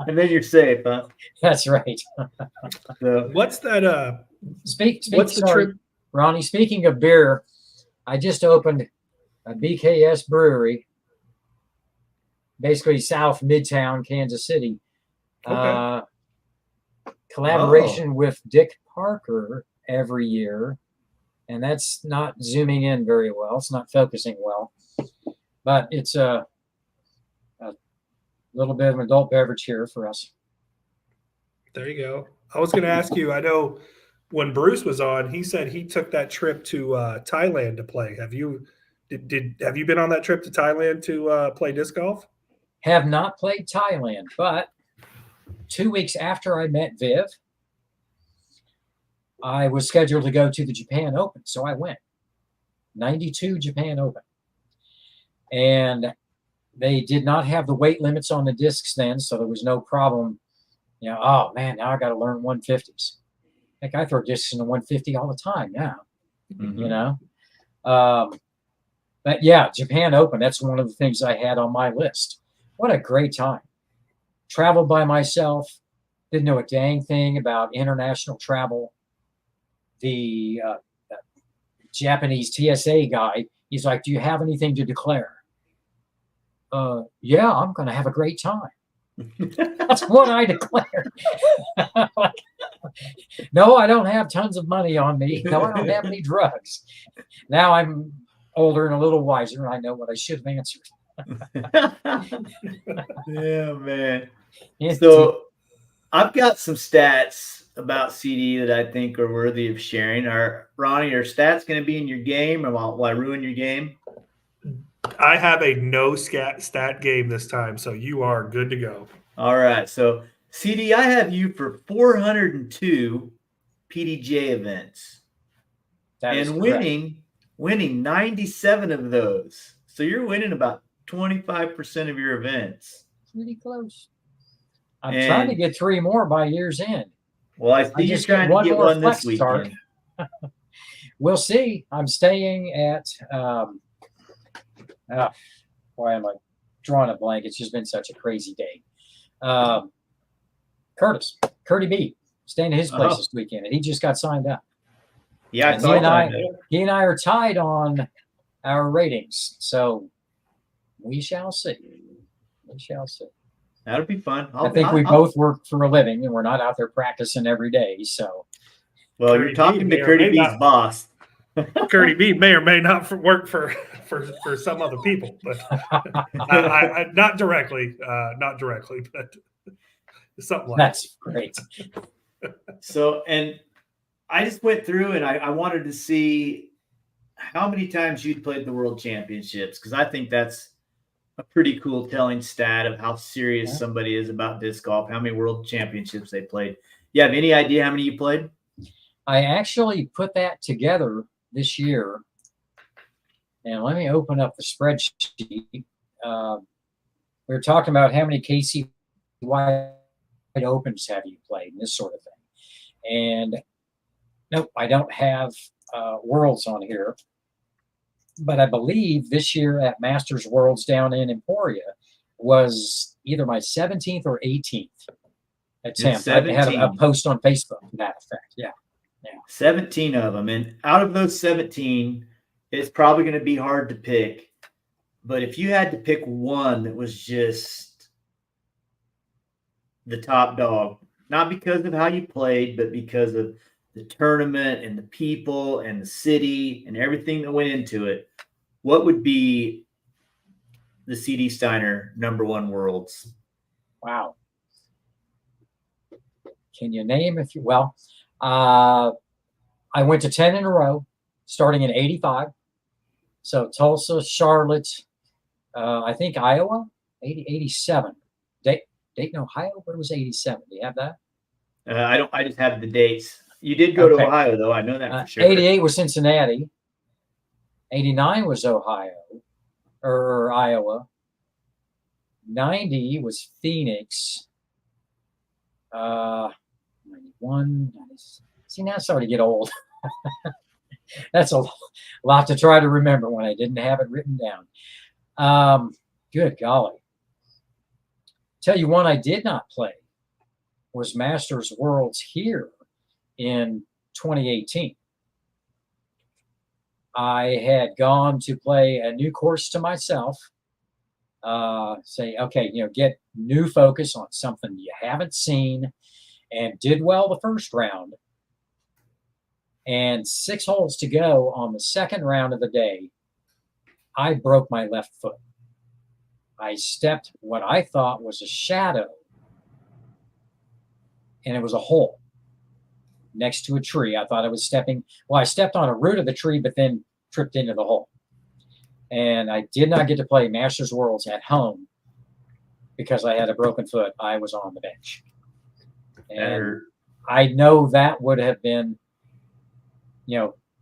And then you're safe, huh? That's right. So, what's that? What's the trip? Ronnie, speaking of beer, I just opened a BKS brewery, basically South Midtown, Kansas City. Okay. Collaboration with Dick Parker every year. And that's not zooming in very well. It's not focusing well. But it's a little bit of an adult beverage here for us. There you go. I was going to ask you, I know when Bruce was on, he said he took that trip to Thailand to play. Have you been on that trip to Thailand to play disc golf? Have not played Thailand, but 2 weeks after I met Viv, I was scheduled to go to the Japan Open, so I went. 92 Japan Open. And they did not have the weight limits on the discs then, so there was no problem. Oh man, now I got to learn 150s. Heck, I throw discs in the 150 all the time now. But yeah, Japan Open, that's one of the things I had on my list. What a great time. Traveled by myself, didn't know a dang thing about international travel. The Japanese TSA guy, he's like, "Do you have anything to declare?" Yeah, I'm going to have a great time. That's what I declare. No, I don't have tons of money on me. No, I don't have any drugs. Now I'm older and a little wiser, and I know what I should have answered. Yeah, man. So I've got some stats about CD that I think are worthy of sharing. Ronnie, are stats going to be in your game, or will I ruin your game? I have a no stat game this time, so you are good to go. All right. So, CD, I have you for 402 PDJ events. And winning 97 of those. So you're winning about 25% of your events. Pretty close. I'm trying to get 3 more by year's end. Well, I see you're trying to get one this weekend. We'll see. I'm staying at why am I drawing a blank? It's just been such a crazy day. Curdy B, staying at his place this weekend, and he just got signed up. Yeah, he and I are tied on our ratings, so we shall see. That'll be fun. I think we both work for a living, and we're not out there practicing every day. So, well, you're talking to Curdy B's boss. Curdy B may or may not work for some other people, but I not directly, but something like that's great. So, and I just went through and I wanted to see how many times you'd played the World Championships, because I think that's a pretty cool telling stat of how serious somebody is about disc golf, how many World Championships they played. You have any idea how many you played? I actually put that together this year. And let me open up the spreadsheet. We were talking about how many KC Wide Opens have you played and this sort of thing. And nope, I don't have Worlds on here. But I believe this year at Masters Worlds down in Emporia was either my 17th or 18th attempt. I had a post on Facebook to that effect. Yeah. 17 of them. And out of those 17, it's probably going to be hard to pick. But if you had to pick one that was just the top dog, not because of how you played, but because of the tournament and the people and the city and everything that went into it, what would be the CD Steiner #1 Worlds? Wow. Can you name a few? Well, I went to 10 in a row, starting in 85. So Tulsa, Charlotte, I think Iowa, 87. Dayton, Ohio, but it was 87. Do you have that? I don't. I just have the dates. You did go to Ohio, though. I know that for sure. 88 was Cincinnati. 89 was Ohio or Iowa. 90 was Phoenix. 91. See, now it's starting to get old. That's a lot to try to remember when I didn't have it written down. Good golly. Tell you one I did not play was Masters Worlds here in 2018. I had gone to play a new course to myself. Say, okay, get new focus on something you haven't seen, and did well the first round. And 6 holes to go on the second round of the day, I broke my left foot. I stepped what I thought was a shadow, and it was a hole next to a tree. I thought I was stepping. Well, I stepped on a root of the tree, but then tripped into the hole. And I did not get to play Masters Worlds at home because I had a broken foot. I was on the bench. And I know that would have been,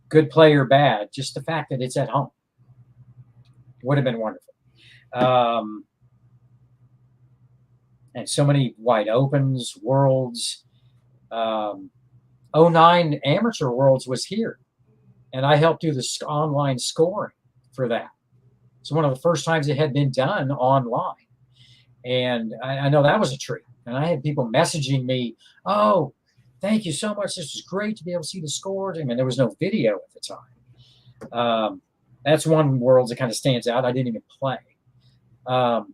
good play or bad. Just the fact that it's at home would have been wonderful. And so many wide opens, Worlds. 09 Amateur Worlds was here, and I helped do the online scoring for that. It's one of the first times it had been done online, and I know that was a treat. And I had people messaging me, "Oh, thank you so much. This was great to be able to see the scores." I mean, there was no video at the time. That's one Worlds that kind of stands out. I didn't even play. I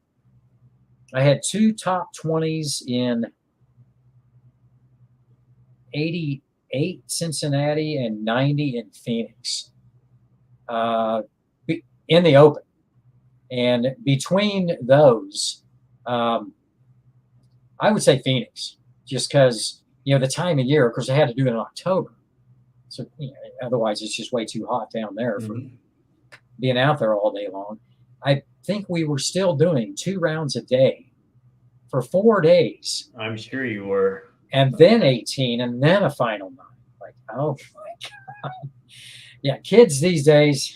had 2 top 20s in 88 Cincinnati and 90 in Phoenix in the Open. And between those, I would say Phoenix, just because, the time of year, of course, I had to do it in October. So, otherwise it's just way too hot down there for being out there all day long. I think we were still doing 2 rounds a day for 4 days. I'm sure you were. And then 18, and then a final 9. Like, oh my God. Yeah, kids these days,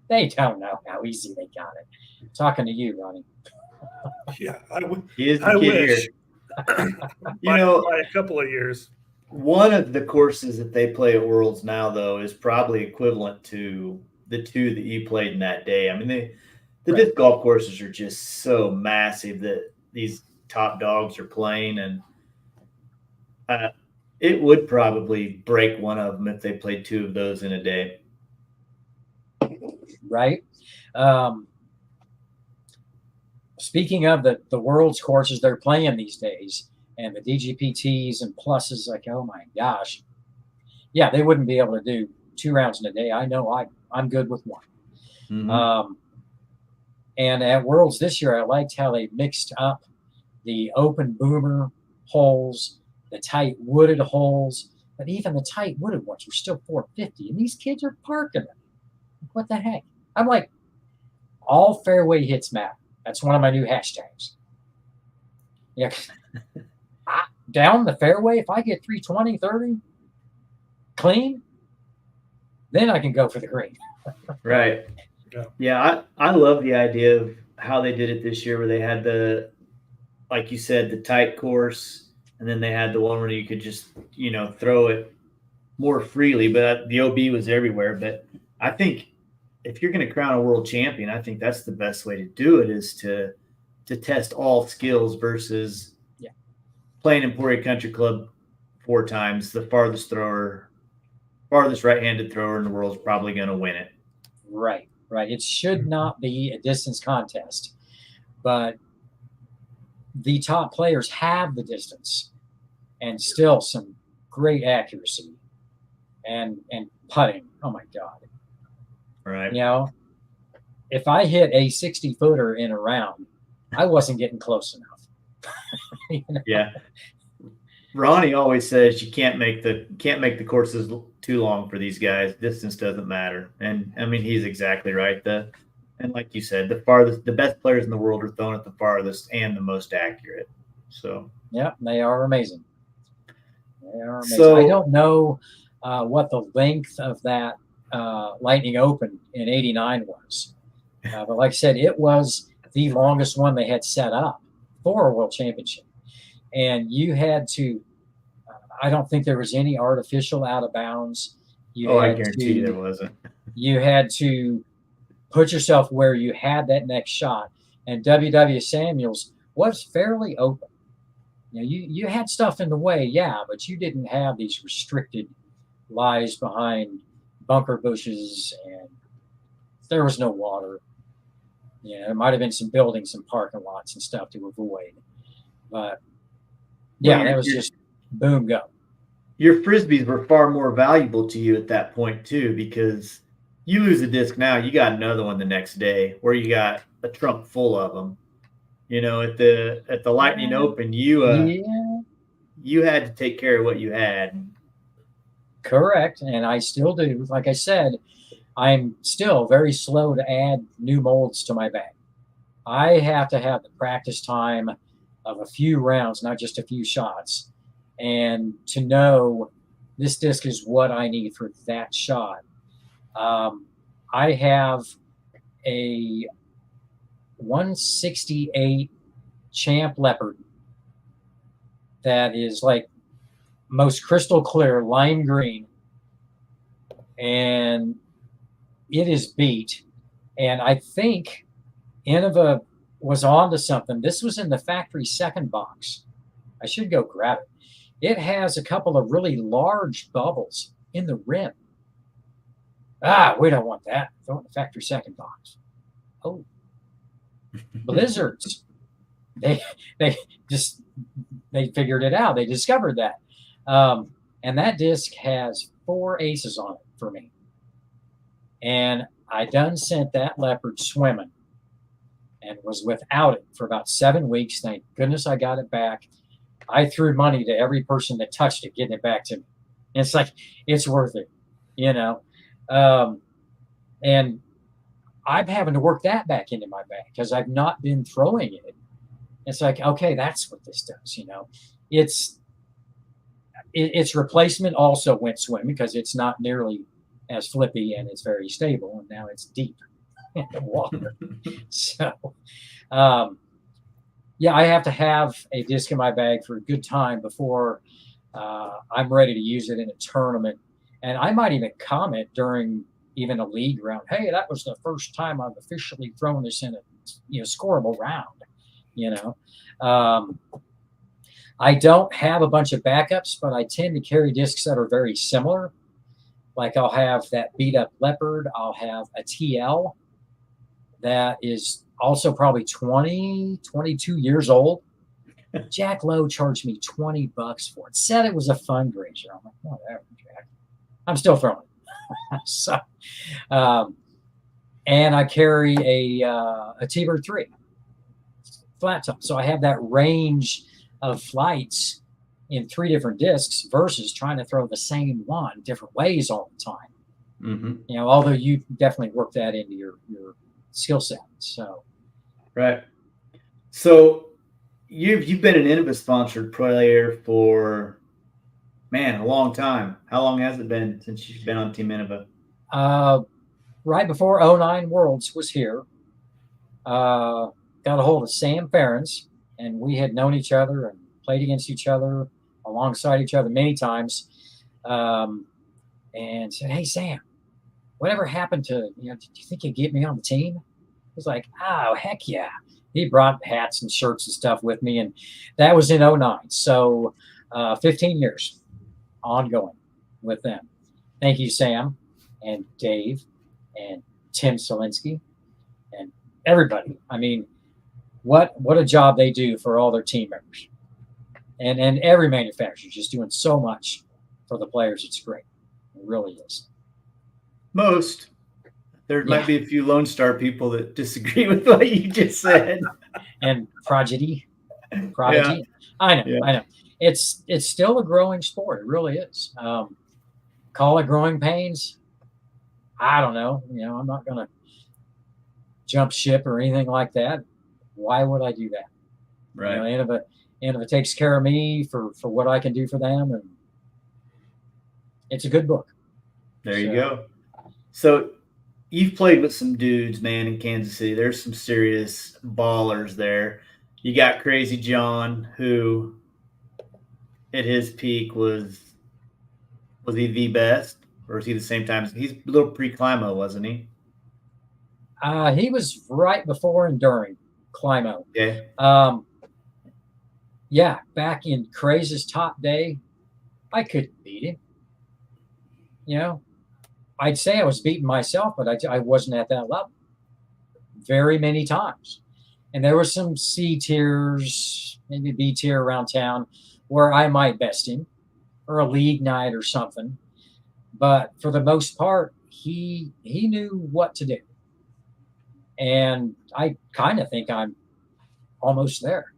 they don't know how easy they got it. I'm talking to you, Ronnie. Yeah, he is the kid wish. Here. By a couple of years. One of the courses that they play at Worlds now, though, is probably equivalent to the 2 that you played in that day. I mean, the disc golf courses are just so massive that these top dogs are playing, and it would probably break one of them if they played 2 of those in a day. Right. Speaking of the world's courses they're playing these days, and the DGPTs and pluses, like, oh my gosh, yeah, they wouldn't be able to do 2 rounds in a day. I know I'm good with one. And at Worlds this year, I liked how they mixed up the open boomer holes, the tight wooded holes, but even the tight wooded ones were still 450, and these kids are parking them. What the heck? I'm like, all fairway hits matter. That's one of my new hashtags. Yeah, down the fairway, if I get 320, 30 clean, then I can go for the green. Right. Yeah, I love the idea of how they did it this year, where they had the, like you said, the tight course, and then they had the one where you could just, throw it more freely, but the OB was everywhere. But I think if you're going to crown a world champion, I think that's the best way to do it, is to test all skills versus playing Emporia Country Club 4 times. The farthest right-handed thrower in the world is probably going to win it. Right. It should not be a distance contest, but the top players have the distance and still some great accuracy and putting. Oh my God. Right. If I hit a 60-footer in a round, I wasn't getting close enough. Yeah. Ronnie always says you can't make the courses too long for these guys. Distance doesn't matter, and I mean, he's exactly right. And like you said, the best players in the world are thrown at the farthest and the most accurate. So yeah, they are amazing. So, I don't know what the length of that Lightning Open in '89 was, but like I said, it was the longest one they had set up for a world championship. And you had to, I don't think there was any artificial out of bounds. I guarantee you there wasn't. You had to put yourself where you had that next shot. And W.W. Samuels was fairly open. You had stuff in the way, yeah, but you didn't have these restricted lies behind bunker bushes, and there was no water. There might have been some buildings and parking lots and stuff to avoid. But that was just boom, go. Your Frisbees were far more valuable to you at that point, too, because you lose a disc now, you got another one the next day, where you got a trunk full of them. At the Lightning Open, you had to take care of what you had. Correct, and I still do. Like I said, I'm still very slow to add new molds to my bag. I have to have the practice time of a few rounds, not just a few shots, and to know this disc is what I need for that shot. I have a 168 Champ Leopard that is like most crystal clear lime green, and it is beat. And I think Innova was on to something. This was in the factory second box. I should go grab it. It has a couple of really large bubbles in the rim. We don't want that. Throw it in the factory second box. Oh, Blizzards. They figured it out. They discovered that. And that disc has 4 aces on it for me. And I done sent that Leopard swimming and was without it for about 7 weeks. Thank goodness I got it back. I threw money to every person that touched it, getting it back to me. And it's like, it's worth it, and I'm having to work that back into my bag because I've not been throwing it. It's like, okay, that's what this does, Its replacement also went swimming because it's not nearly as flippy and it's very stable, and now it's deep in the water. So, I have to have a disc in my bag for a good time before I'm ready to use it in a tournament. And I might even comment during even a league round. Hey, that was the first time I've officially thrown this in a scoreable round. I don't have a bunch of backups, but I tend to carry discs that are very similar. Like I'll have that beat up Leopard. I'll have a TL that is also probably 20, 22 years old. Jack Lowe charged me $20 for it. Said it was a fundraiser. I'm like, whatever, Jack. I'm still throwing it. So, and I carry a T-Bird 3 flat top. So I have that range of flights in 3 different discs versus trying to throw the same one different ways all the time. Mm-hmm. Although you definitely work that into your skill set. So, right. So you've been an Innova sponsored player for, man, a long time. How long has it been since you've been on Team Innova? Right before 09 Worlds was here, got a hold of Sam Ferens, and we had known each other and played against each other, alongside each other many times, and said, "Hey, Sam, whatever happened to, do you think you'd get me on the team?" He's like, "Oh, heck yeah." He brought hats and shirts and stuff with me, and that was in 09. So 15 years ongoing with them. Thank you, Sam and Dave and Tim Solinsky and everybody. I mean, what a job they do for all their team members. And every manufacturer is just doing so much for the players. It's great. It really is. Most. There might be a few Lone Star people that disagree with what you just said. And Prodigy. Yeah. I know. It's still a growing sport. It really is. Call it growing pains. I don't know. I'm not going to jump ship or anything like that. Why would I do that? Right. Innova takes care of me for what I can do for them, and it's a good book. There you go. So you've played with some dudes, man, in Kansas City. There's some serious ballers there. You got Crazy John, who at his peak was he the best, or was he the same time? He's a little pre-Climo, wasn't he? He was right before and during Climo. Okay. Yeah, back in Crazy's top day, I couldn't beat him. I'd say I was beating myself, but I wasn't at that level very many times. And there were some C tiers, maybe B tier around town where I might best him, or a league night or something. But for the most part, he knew what to do. And I kind of think I'm almost there.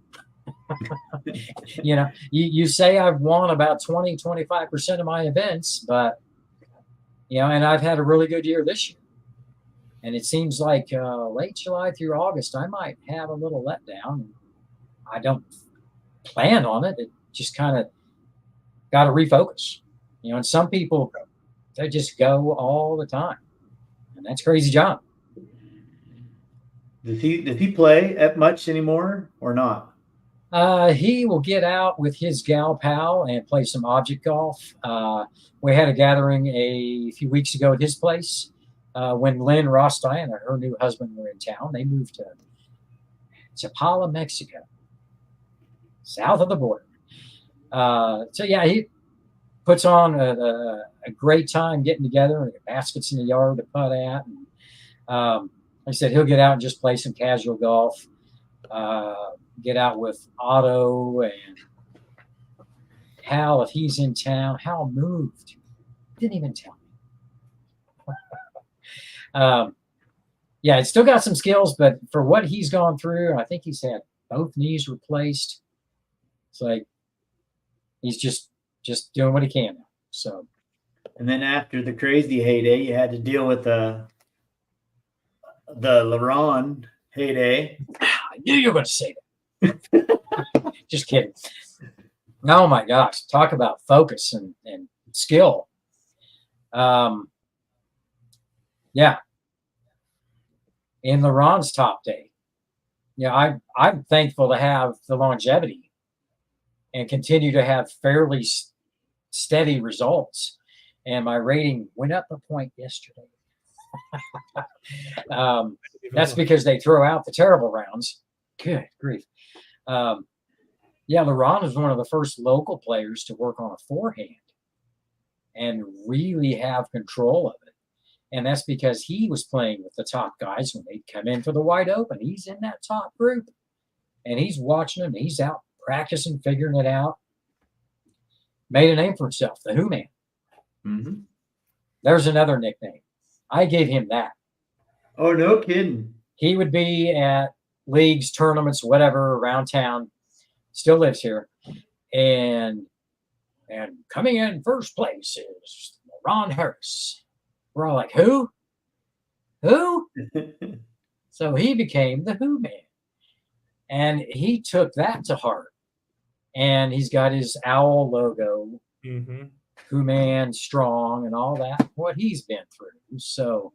You say I've won about 20, 25% of my events, but and I've had a really good year this year. And it seems like late July through August, I might have a little letdown. I don't plan on it. It just kind of got to refocus. And some people, they just go all the time. And that's Crazy John. Does he play at much anymore or not? He will get out with his gal pal and play some object golf. We had a gathering a few weeks ago at his place when Lynn Rostein and her new husband were in town. They moved to Chapala, Mexico, south of the border. So yeah, he puts on a great time getting together and baskets in the yard to putt at. And, like I said, he'll get out and just play some casual golf. Get out with Otto and Hal if he's in town. Hal moved. Didn't even tell me. Yeah, it's still got some skills, but for what he's gone through, I think he's had both knees replaced. It's like he's just doing what he can now. So, and then after the Crazy heyday, you had to deal with the LeRon heyday. I knew you were going to say that. Just kidding. Oh my gosh, talk about focus and skill. Yeah, in LeRon's top day, I'm thankful to have the longevity and continue to have fairly steady results. And my rating went up a point yesterday. That's because they throw out the terrible rounds. Good grief. Yeah, LeRon is one of the first local players to work on a forehand and really have control of it. And that's because he was playing with the top guys when they'd come in for the wide open. He's in that top group and he's watching them. He's out practicing, figuring it out. Made a name for himself, the Who Man. Mm-hmm. There's another nickname. I gave him that. Oh, no kidding. He would be at leagues, tournaments, whatever, around town. Still lives here. And coming in first place is Ron Harris. We're all like, who? Who? So he became the Who Man. And he took that to heart. And he's got his owl logo, Who Man, strong, and all that, what he's been through. So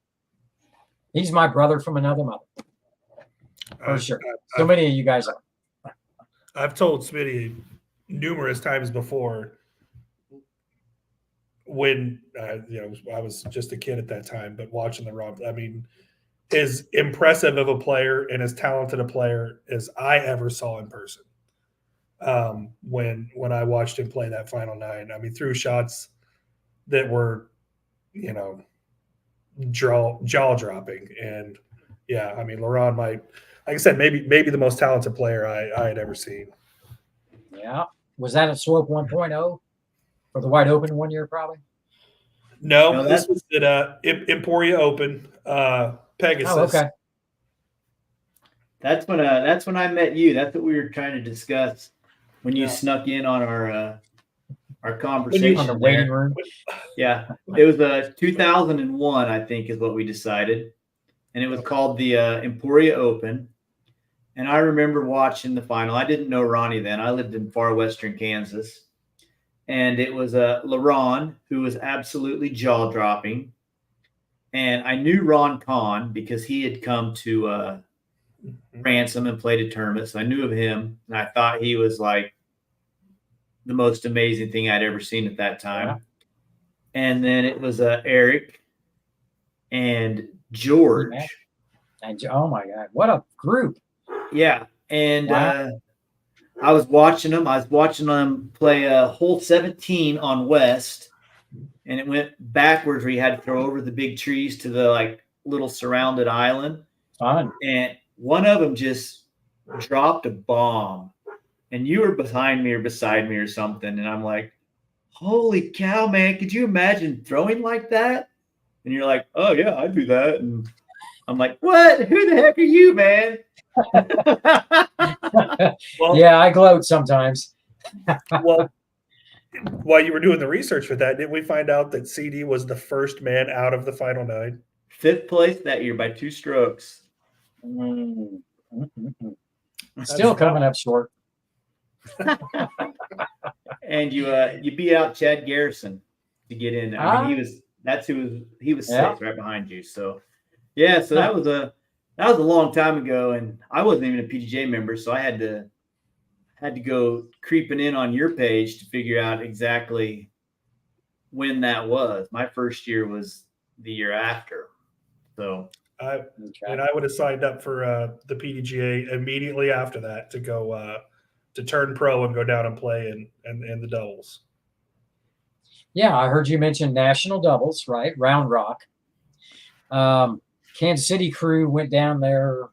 he's my brother from another mother. For sure. So many of you guys are. I've told Smitty numerous times before when I was just a kid at that time, but watching the Rob, I mean, as impressive of a player and as talented a player as I ever saw in person. When I watched him play that final 9, I mean, threw shots that were, jaw dropping, and yeah, I mean, Laurent might, like I said, maybe the most talented player I had ever seen. Yeah, was that a Swope 1.0 for the wide open one year? Probably. No, this was at Emporia Open, Pegasus. Oh, okay. That's when I met you. That's what we were trying to discuss when you snuck in on our conversation on the waiting room. Yeah, it was 2001, I think, is what we decided, and it was called the Emporia Open. And I remember watching the final. I didn't know Ronnie then. I lived in far western Kansas, and it was LaRon, who was absolutely jaw dropping. And I knew Ron Kahn because he had come to Ransom and played a tournament. So I knew of him, and I thought he was like the most amazing thing I'd ever seen at that time. Yeah. And then it was Eric and George. Oh my God, what a group. Yeah. And I was watching them. I was watching them play hole 17 on West, and it went backwards where you had to throw over the big trees to the like little surrounded island. Fun. And one of them just dropped a bomb, and you were behind me or beside me or something. And I'm like, holy cow, man, could you imagine throwing like that? And you're like, oh yeah, I do that. And I'm like, what? Who the heck are you, man? Well, yeah, I gloat sometimes. Well, while you were doing the research for that, didn't we find out that CD was the first man out of the final 9? 5th place that year by 2 strokes. Still coming up short. And you beat out Chad Garrison to get in. I mean, he was 6th right behind you. So yeah, so that was a long time ago, and I wasn't even a PGJ member, so I had to go creeping in on your page to figure out exactly when that was. My first year was the year after. So and I would have signed up for the PDGA immediately after that to go to turn pro and go down and play in the doubles. Yeah, I heard you mention national doubles, right? Round Rock. Kansas City crew went down there,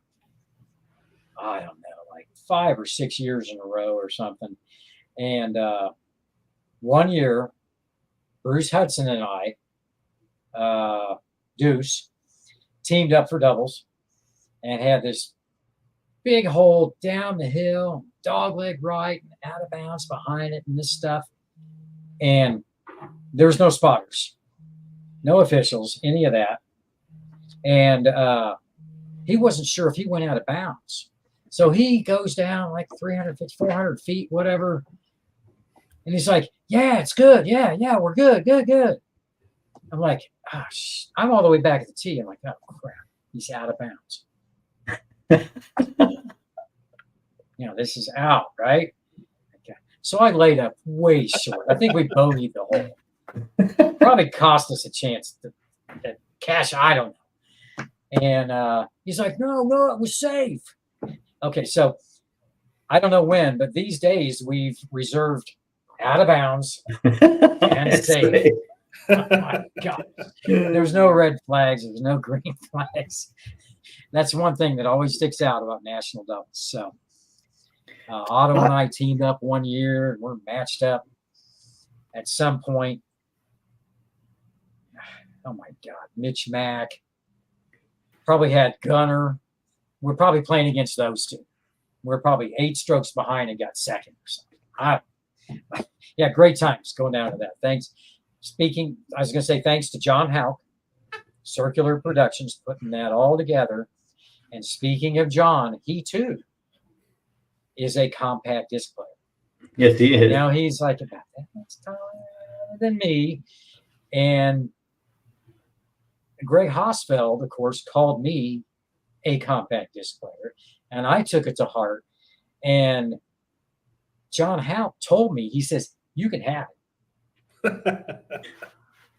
I don't know, like 5 or 6 years in a row or something. And one year, Bruce Hudson and I, Deuce, teamed up for doubles and had this big hole down the hill, dogleg right, and out of bounds behind it and this stuff. And there's no spotters, no officials, any of that. And he wasn't sure if he went out of bounds. So he goes down like 350, 400 feet, whatever. And he's like, yeah, it's good. Yeah, we're good. I'm like, gosh, I'm all the way back at the tee. I'm like, oh, crap. He's out of bounds. This is out, right? Okay. So I laid up way short. I think we bogeyed the hole. Probably cost us a chance to cash. I don't know. And he's like, no, it was safe. Okay, so I don't know when, but these days we've reserved out of bounds and safe. Oh my God. There's no red flags. There's no green flags. That's one thing that always sticks out about national doubles. So Otto and I teamed up one year, and we're matched up at some point. Oh my God, Mitch Mack probably had Gunner. We're probably playing against those two. We're probably 8 strokes behind and got second or something. Yeah, great times going down to that. Thanks. Speaking, I was going to say thanks to John Houck, Circular Productions, putting that all together. And speaking of John, he too is a compact disc player. Yes, he is. Now he's like about that much taller than me. And Greg Hosfeld, of course, called me a compact disc player, and I took it to heart. And John Houck told me, he says, you can have it.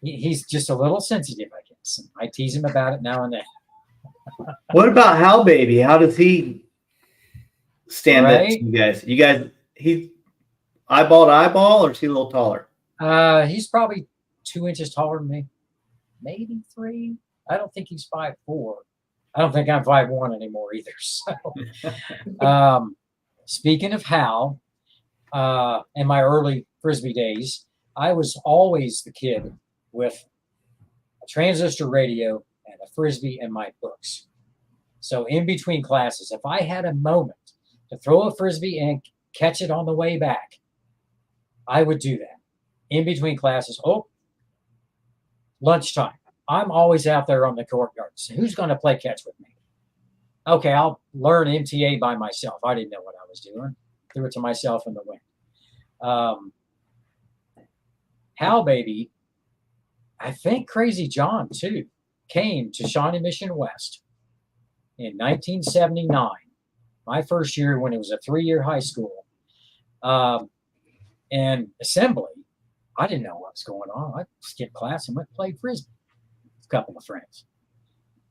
He's just a little sensitive, I guess. I tease him about it now and then. What about Hal Baby? How does he stand up to you guys? You guys, he's eyeball to eyeball, or is he a little taller? He's probably 2 inches taller than me, maybe 3. I don't think he's 5'4". I don't think I'm 5'1" anymore either. So, speaking of Hal, in my early Frisbee days, I was always the kid with a transistor radio and a Frisbee and my books. So in between classes, if I had a moment to throw a Frisbee and catch it on the way back, I would do that. In between classes, lunchtime. I'm always out there on the courtyard. So who's going to play catch with me? Okay, I'll learn MTA by myself. I didn't know what I was doing. Threw it to myself in the wind. Hal Baby, I think Crazy John too, came to Shawnee Mission West in 1979, my first year when it was a 3-year high school. And assembly, I didn't know what was going on. I skipped class and went and played Frisbee with a couple of friends.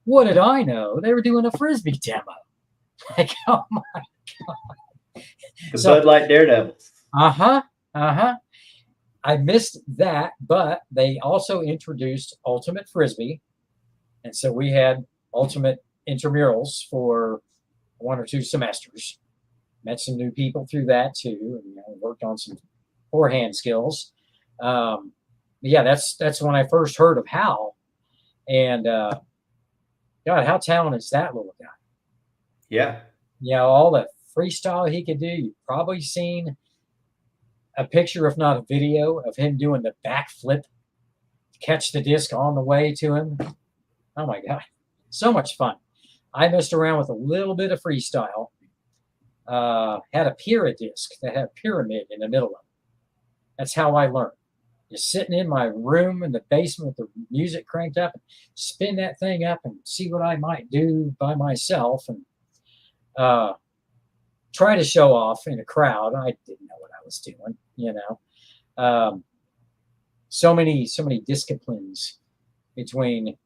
What did I know? They were doing a Frisbee demo. Like, oh my God. The Bud Light Daredevils. I missed that, but they also introduced Ultimate Frisbee. And so we had Ultimate intramurals for 1 or 2 semesters. Met some new people through that too, and worked on some forehand skills. Yeah, that's when I first heard of Hal. And God, how talented is that little guy? Yeah. All the freestyle he could do. You've probably seen a picture, if not a video, of him doing the backflip to catch the disc on the way to him. Oh my God, so much fun. I messed around with a little bit of freestyle. Had a Pira disc that had a pyramid in the middle of it. That's how I learned. Just sitting in my room in the basement with the music cranked up, and spin that thing up and see what I might do by myself, and try to show off in a crowd. I didn't know what I was doing, So many disciplines between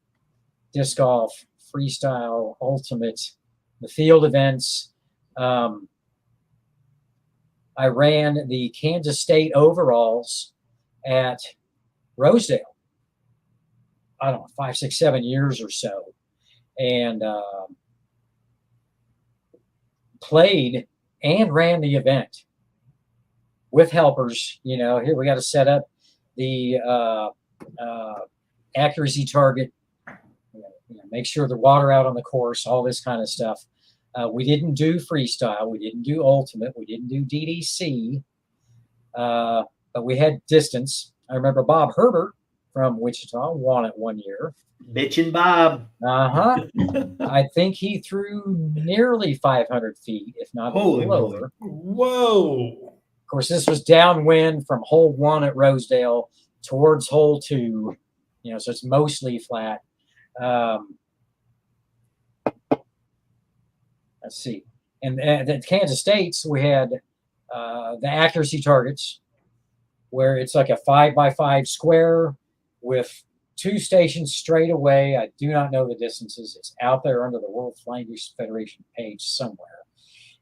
disc golf, freestyle, ultimate, the field events. I ran the Kansas State overalls at Rosedale, I don't know, 5, 6, 7 years or so. And played and ran the event with helpers. Here we got to set up the accuracy target, make sure the water out on the course, all this kind of stuff. We didn't do freestyle. We didn't do ultimate. We didn't do DDC. But we had distance. I remember Bob Herbert from Wichita won it one year. Bitchin' Bob. I think he threw nearly 500 feet, if not a little over. Whoa. Of course, this was downwind from hole 1 at Rosedale towards hole 2. So it's mostly flat. Let's see. And at Kansas State's, we had the accuracy targets, where it's like a 5x5 square with 2 stations straight away. I do not know the distances. It's out there under the World Flying Disc Federation page somewhere.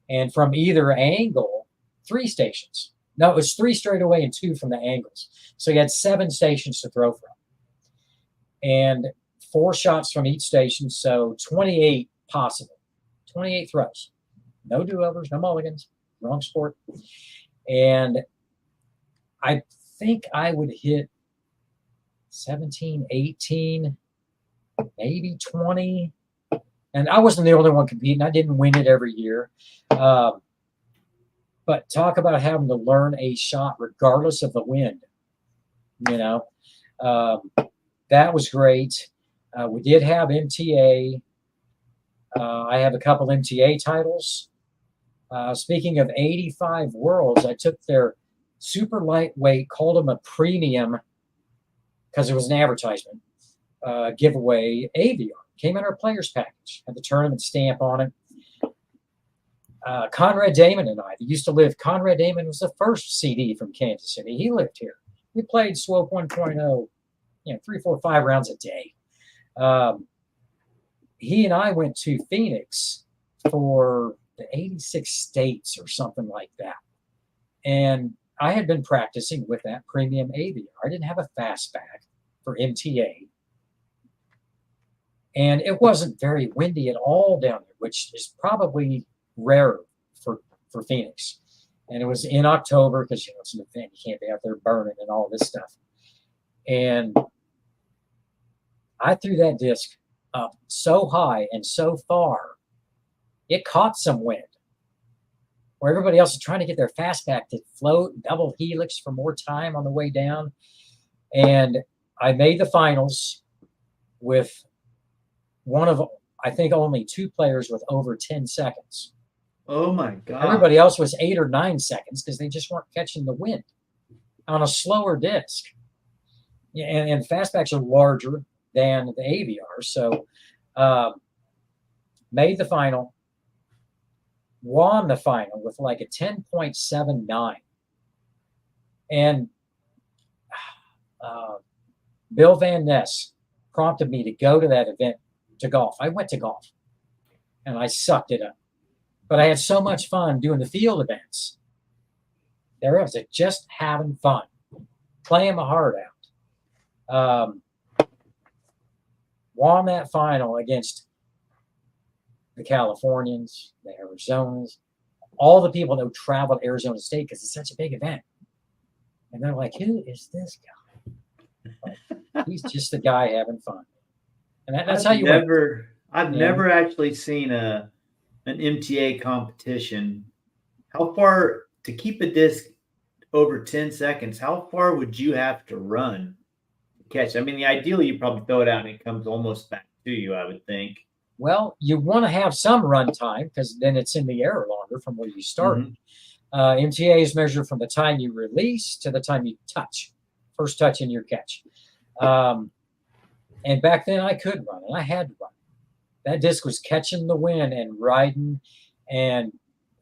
And from either angle, 3 stations. No, it was 3 straight away and 2 from the angles. So you had 7 stations to throw from. and 4 shots from each station, so 28 possible, 28 throws. No do-overs, no mulligans, wrong sport. And I think I would hit 17, 18, maybe 20. And I wasn't the only one competing. I didn't win it every year. But talk about having to learn a shot regardless of the wind. You know, that was great. We did have MTA. I have a couple MTA titles. Speaking of 85 Worlds, I took their super lightweight, called them a premium because it was an advertisement giveaway AVR. Came in our players package, had the tournament stamp on it. Conrad Damon and I, they used to live. Conrad Damon was the first CD from Kansas City. He lived here. We played Swope 1.0, 3, 4, 5 rounds a day. He and I went to Phoenix for the 86 states or something like that. And I had been practicing with that premium AVR. I didn't have a fastback for MTA. And it wasn't very windy at all down there, which is probably rare for Phoenix. And it was in October because, it's an event. You can't be out there burning and all this stuff. And I threw that disc up so high and so far, it caught some wind. Where everybody else is trying to get their fastback to float, double helix for more time on the way down. And I made the finals with one of, I think, only 2 players with over 10 seconds. Oh my God. Everybody else was 8 or 9 seconds because they just weren't catching the wind on a slower disc. And fastbacks are larger than the AVR. So made the final, won the final with like a 10.79. And Bill Van Ness prompted me to go to that event to golf. I went to golf and I sucked it up. But I had so much fun doing the field events. There I was just having fun, playing my heart out. Won that final against the Californians, the Arizonas, all the people that traveled Arizona State because it's such a big event. And they're like, who is this guy? Like, he's just the guy having fun. And that's how you win. I've never actually seen an MTA competition. How far, to keep a disc over 10 seconds, how far would you have to run to catch? I mean, ideally, you probably throw it out and it comes almost back to you, I would think. Well, you want to have some run time because then it's in the air longer from where you started. Mm-hmm. MTA is measured from the time you release to the time you touch, first touch in your catch. And back then I could run, and I had to run. That disc was catching the wind and riding and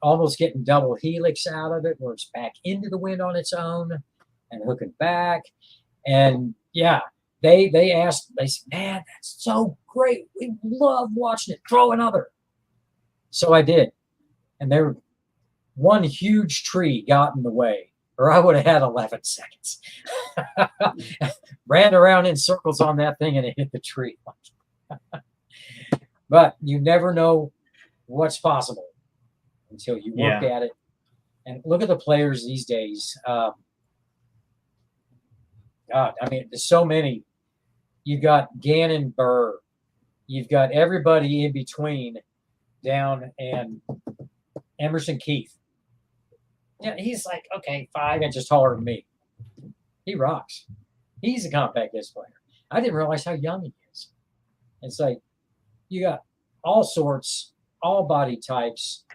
almost getting double helix out of it, where it's back into the wind on its own and hooking back. And yeah, they asked, they said, man, that's so great. We love watching it. Throw another. So I did. And there, one huge tree got in the way, or I would have had 11 seconds. Ran around in circles on that thing and it hit the tree. But you never know what's possible until you work at it. And look at the players these days. God, I mean, there's so many. You've got Gannon Burr. You've got everybody in between down, and Emerson Keith. Yeah, he's like, okay, 5 inches taller than me. He rocks. He's a compact disc player. I didn't realize how young he is. It's like, you got all sorts, all body types.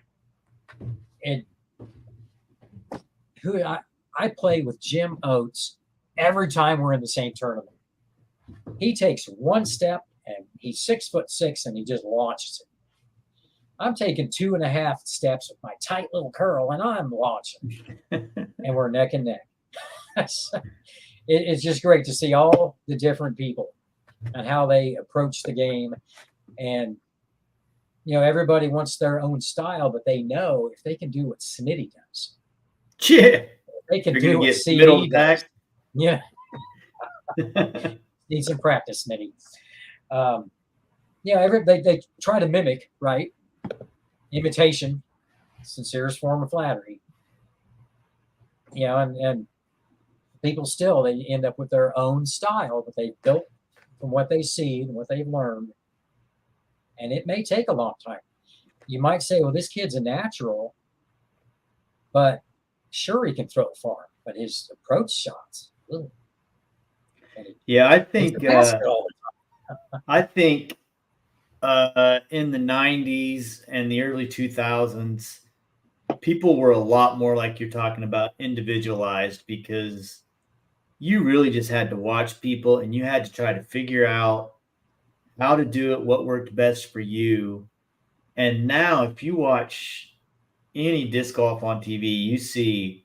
And who I play with Jim Oates every time we're in the same tournament. He takes one step and he's 6'6" and he just launches it. I'm taking 2.5 steps with my tight little curl and I'm launching. And we're neck and neck. It's just great to see all the different people and how they approach the game. And, you know, everybody wants their own style, but they know if they can do what Smitty does. Yeah. They can do what CD does. Yeah. Need some practice, Smitty. They try to mimic, right? Imitation, sincerest form of flattery. And people still, they end up with their own style that they built from what they see and what they've learned. And it may take a long time. You might say, well, this kid's a natural, but sure, he can throw it far, but his approach shots. Yeah, I think in the 90s and the early 2000s, people were a lot more, like you're talking about, individualized, because you really just had to watch people and you had to try to figure out how to do it, what worked best for you. And now if you watch any disc golf on TV,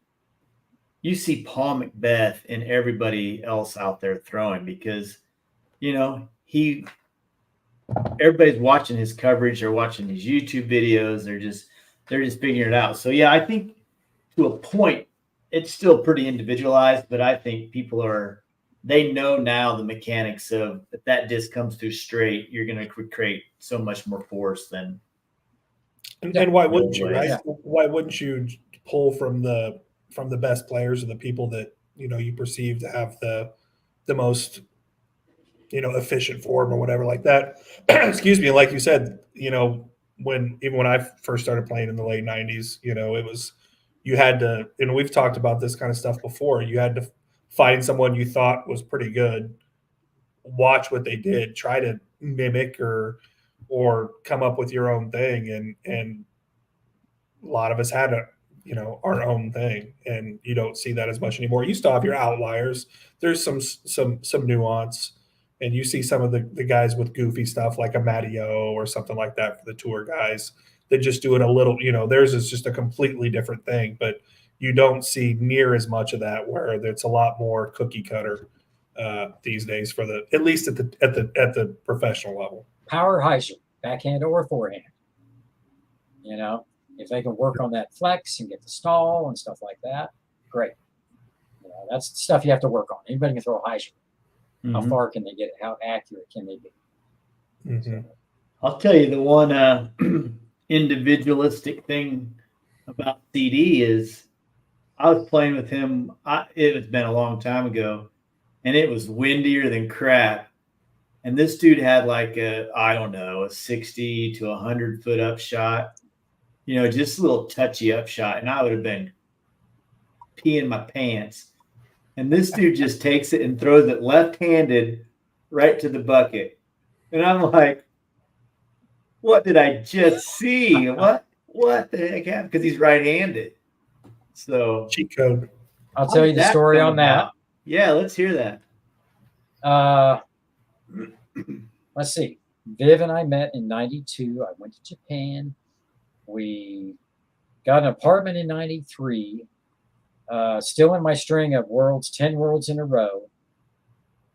you see Paul Macbeth and everybody else out there throwing, because everybody's watching his coverage, they're watching his YouTube videos, they're just figuring it out. So yeah, I think to a point it's still pretty individualized, but I think they know now the mechanics of, if that disc comes through straight, you're going to create so much more force than. And why wouldn't you, right? Yeah. Why wouldn't you pull from the best players or the people that you perceive to have the most efficient form or whatever like that? Excuse me. Like you said, when I first started playing in the late 90s, it was, you had to, we've talked about this kind of stuff before. You had to find someone you thought was pretty good, watch what they did, try to mimic or come up with your own thing. And a lot of us had our own thing, and you don't see that as much anymore. You still have your outliers. There's some nuance, and you see some of the guys with goofy stuff like a Matteo or something like that for the tour guys that just do it a little, theirs is just a completely different thing, but you don't see near as much of that, where it's a lot more cookie cutter these days at least at the professional level. Power Heiser, backhand or forehand. If they can work on that flex and get the stall and stuff like that, great. That's stuff you have to work on. Anybody can throw a Heiser. Mm-hmm. How far can they get it? How accurate can they be? Mm-hmm. I'll tell you the one individualistic thing about CD is, I was playing with him. It has been a long time ago, and it was windier than crap. And this dude had like a 60 to 100 foot up shot, just a little touchy up shot. And I would have been peeing my pants. And this dude just takes it and throws it left-handed right to the bucket. And I'm like, what did I just see? What the heck happened? Because he's right-handed. So cheat code. I'll tell you the story on that. Yeah, let's hear that. Let's see. Viv and I met in 92. I went to Japan. We got an apartment in 93. Still in my string of worlds, 10 worlds in a row.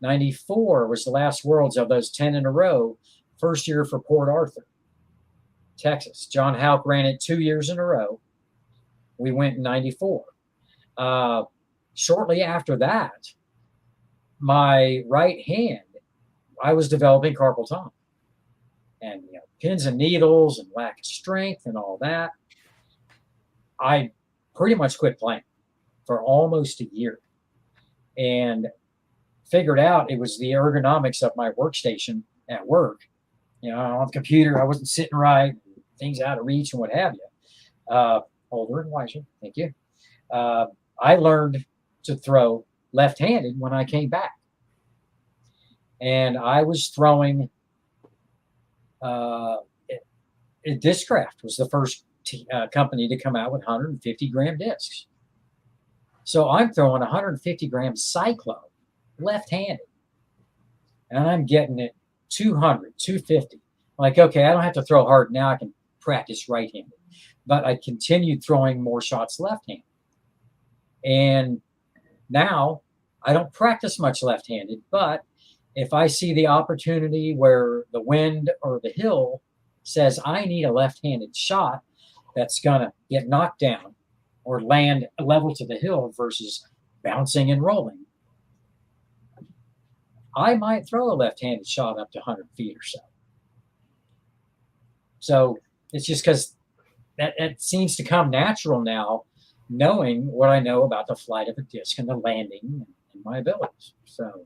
94 was the last worlds of those 10 in a row. First year for Port Arthur, Texas. John Houck ran it 2 years in a row. We went in 94. Shortly after that, my right hand, I was developing carpal tunnel. And pins and needles and lack of strength and all that. I pretty much quit playing for almost a year, and figured out it was the ergonomics of my workstation at work. On the computer, I wasn't sitting right, things out of reach and what have you. Older and wiser, thank you. I learned to throw left-handed when I came back. And I was throwing, Discraft was the first company to come out with 150 gram discs. So I'm throwing 150 gram Cyclone left-handed, and I'm getting it 200, 250. Like, okay, I don't have to throw hard now. I can practice right-handed. But I continued throwing more shots left-handed. And now I don't practice much left-handed, but if I see the opportunity where the wind or the hill says I need a left-handed shot that's going to get knocked down or land level to the hill versus bouncing and rolling, I might throw a left-handed shot up to 100 feet or so. So it's just because that seems to come natural now, knowing what I know about the flight of a disc and the landing and my abilities. So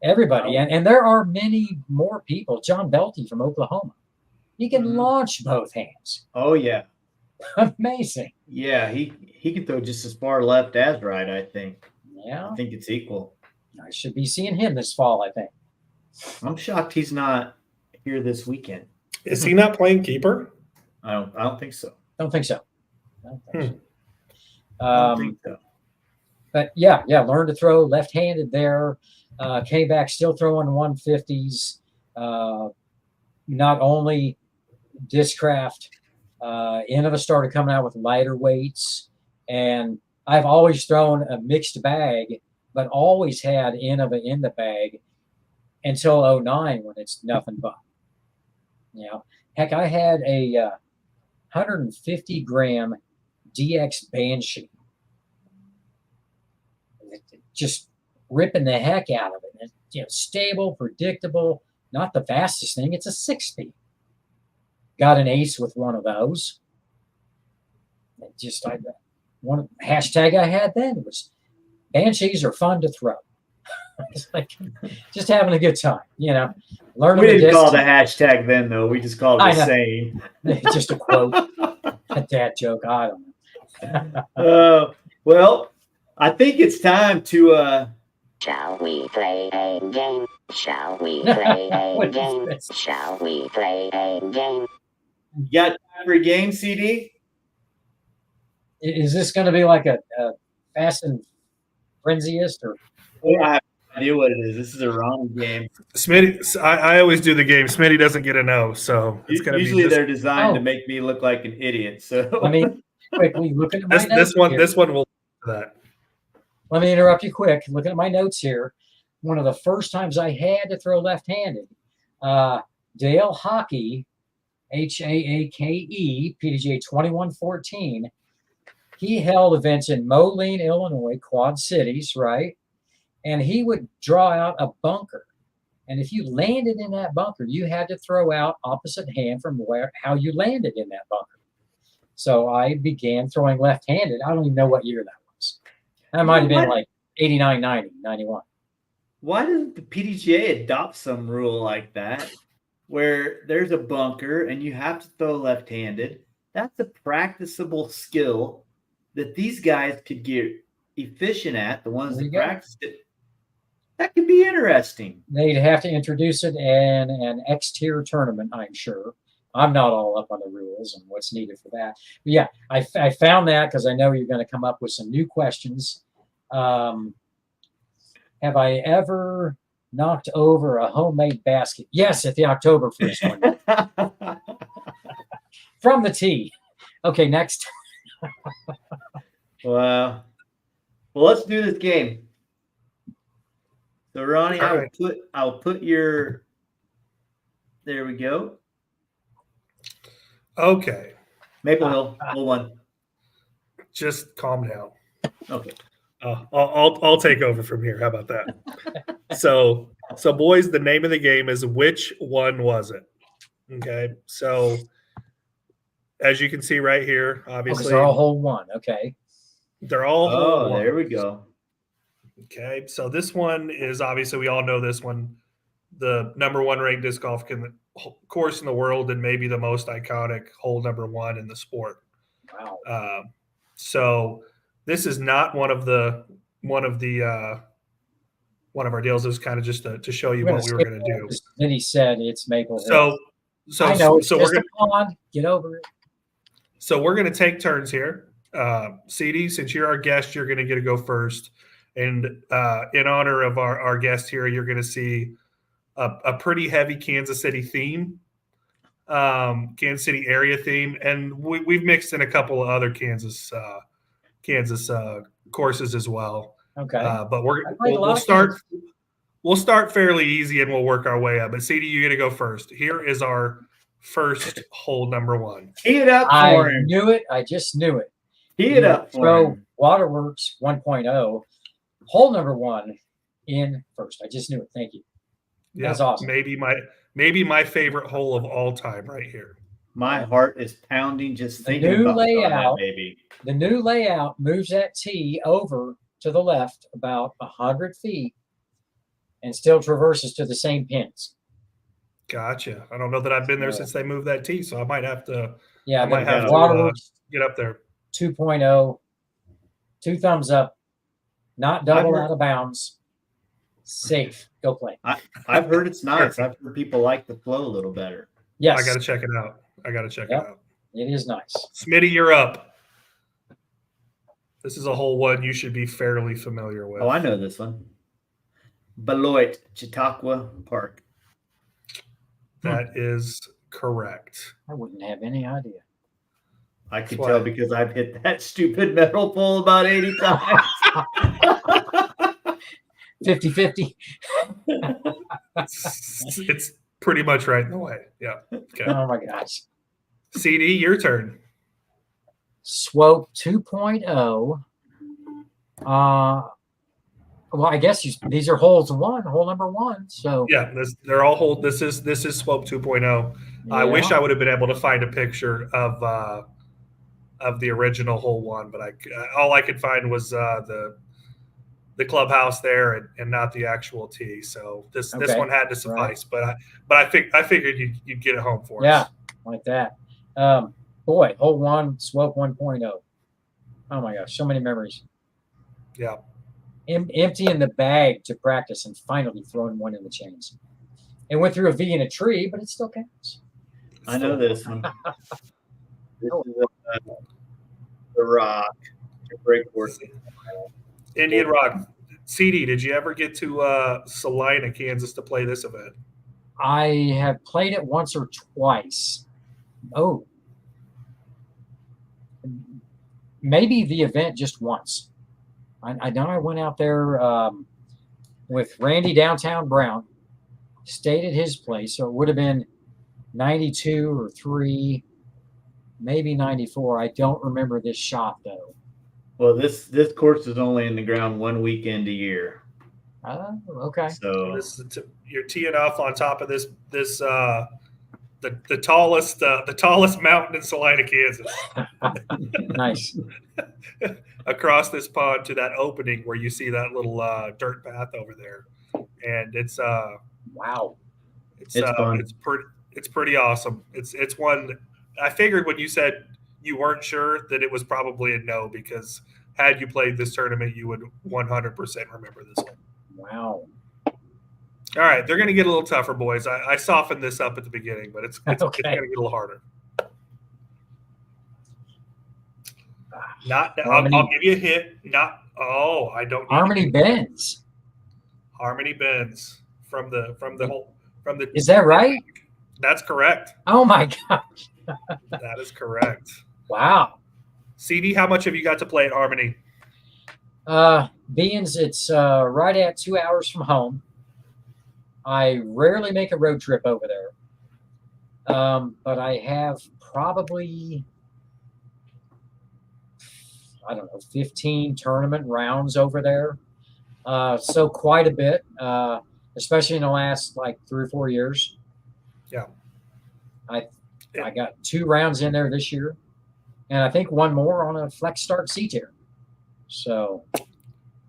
everybody, and there are many more people. John Belty from Oklahoma, he can launch both hands. Oh yeah, amazing. Yeah, he can throw just as far left as right. I think. Yeah, I think it's equal. I should be seeing him this fall. I think. I'm shocked he's not here this weekend. Is he not playing keeper? I don't think so. Don't think so. I don't think so. I don't think so. But yeah, learned to throw left-handed there. Came back still throwing 150s. Not only Discraft, Innova started coming out with lighter weights, and I've always thrown a mixed bag, but always had Innova in the bag until 09 when it's nothing but. You know, heck, I had a 150 gram DX Banshee. Just ripping the heck out of it. You know, stable, predictable, not the fastest thing. It's a 6-speed. Got an ace with one of those. One hashtag I had then was Banshees are fun to throw. It's like just having a good time, you know. Learning. We didn't call the hashtag then, though. We just called it a saying. Just a quote, a dad joke. I don't know. Well, I think it's time to. Shall we play a game? Shall we play a game? Shall we play a game? You got time for a game, CD? Is this going to be like a Fast and Frenziest or? I have no idea what it is. This is a Ronnie game. Smitty, I always do the game. Smitty doesn't get a no, so it's going to be. Usually they're designed to make me look like an idiot. So let me quickly look at my notes. This one will do that. Let me interrupt you quick. Looking at my notes here, one of the first times I had to throw left-handed, Dale Hockey, Haake, PDGA 2114. He held events in Moline, Illinois, Quad Cities, right? And he would draw out a bunker. And if you landed in that bunker, you had to throw out opposite hand from how you landed in that bunker. So I began throwing left-handed. I don't even know what year that was. That might have been like 89, 90, 91. Why doesn't the PDGA adopt some rule like that where there's a bunker and you have to throw left-handed? That's a practicable skill that these guys could get efficient at, the ones that practiced it. That could be interesting. They'd have to introduce it in an X-tier tournament, I'm sure. I'm not all up on the rules and what's needed for that. But yeah, I found that because I know you're going to come up with some new questions. Have I ever knocked over a homemade basket? Yes, at the October 1st one. From the tee. Okay, next. Wow. Well, let's do this game. So, Ronnie, I'll put your. There we go. Okay. Maple Hill, 01. Just calm down. Okay. I'll take over from here. How about that? So boys, the name of the game is Which One Was It? Okay. So as you can see right here, obviously they're all hole one. Okay. They're all hole one. There we go. Okay. So this one is obviously, we all know this one, the #1 ranked disc golf course in the world and maybe the most iconic hole #1 in the sport. Wow. So this is not one of our deals. It was kind of just to show you what we were going to do. Then he said it's Maple Hill. So I know, so we're going to get over it. So we're going to take turns here. CD, since you're our guest, you're going to get to go first. And in honor of our guest here, you're going to see a pretty heavy Kansas City theme, Kansas City area theme, and we've mixed in a couple of other Kansas courses as well. Okay, but we'll start fairly easy and we'll work our way up. But CD, you get to go first. Here is our first hole #1. Tee it up for him. I knew it. I just knew it. Tee it up for him. Waterworks 1.0. Hole #1 in first. I just knew it. Thank you. Yeah, That's awesome. Maybe my favorite hole of all time right here. My heart is pounding just The thinking new about throwing that layout. baby. The new layout moves that tee over to the left about 100 feet and still traverses to the same pins. Gotcha. I don't know that I've been there since they moved that tee, so I might have to. Yeah, I might have to Waterworks get up there. 2.0, 2 thumbs up, not double out of bounds, safe. Go play. I've heard it's nice. I've heard people like the flow a little better. Yes, I got to check it out. It out. It is nice. Smitty, you're up. This is a hole one you should be fairly familiar with. Oh, I know this one. Beloit, Chautauqua Park. That is correct. I wouldn't have any idea. I could tell because I've hit that stupid metal pole about 80 times. 50-50. It's pretty much right in the way. Yeah. Okay. Oh my gosh. CD, your turn. Swope 2.0. Well, I guess these are hole number one. So yeah, they're all hole. This is Swope 2.0. Yeah. I wish I would have been able to find a picture of the original hole one, but all I could find was the clubhouse there and not the actual tee. So this one had to suffice. Right. But I figured you'd get it home for us. Yeah, like that. Boy, hole one, Swope 1.0. Oh my gosh, so many memories. Yeah. Emptying the bag to practice and finally throwing one in the chains. It went through a V in a tree, but it still counts. I know this one. This is the Rock. Great course. Indian Rock. CD, did you ever get to Salina, Kansas to play this event? I have played it once or twice. Oh. Maybe the event just once. I know I went out there with Randy Downtown Brown, stayed at his place, so it would have been 92 or 3, maybe 94. I don't remember this shot, though. Well, this course is only in the ground one weekend a year. Oh, okay. So you're teeing off on top of this the tallest mountain in Salina, Kansas. Nice. Across this pond to that opening where you see that little dirt path over there, and it's wow, it's fun. It's pretty awesome. It's one I figured when you said you weren't sure that it was probably a no, because had you played this tournament you would 100% remember this one. Wow. All right, they're going to get a little tougher, boys. I softened this up at the beginning, but it's okay. It's going to get a little harder. I'll give you a hint. I don't. Harmony Bends. Harmony Bends from the. Is that right? That's correct. Oh my gosh. That is correct. Wow. CD, how much have you got to play at Harmony? Being it's right at 2 hours from home. I rarely make a road trip over there. But I have probably, I don't know, 15 tournament rounds over there. So quite a bit, especially in the last like 3 or 4 years. Yeah. I got 2 rounds in there this year, and I think 1 more on a flex start C-tier. So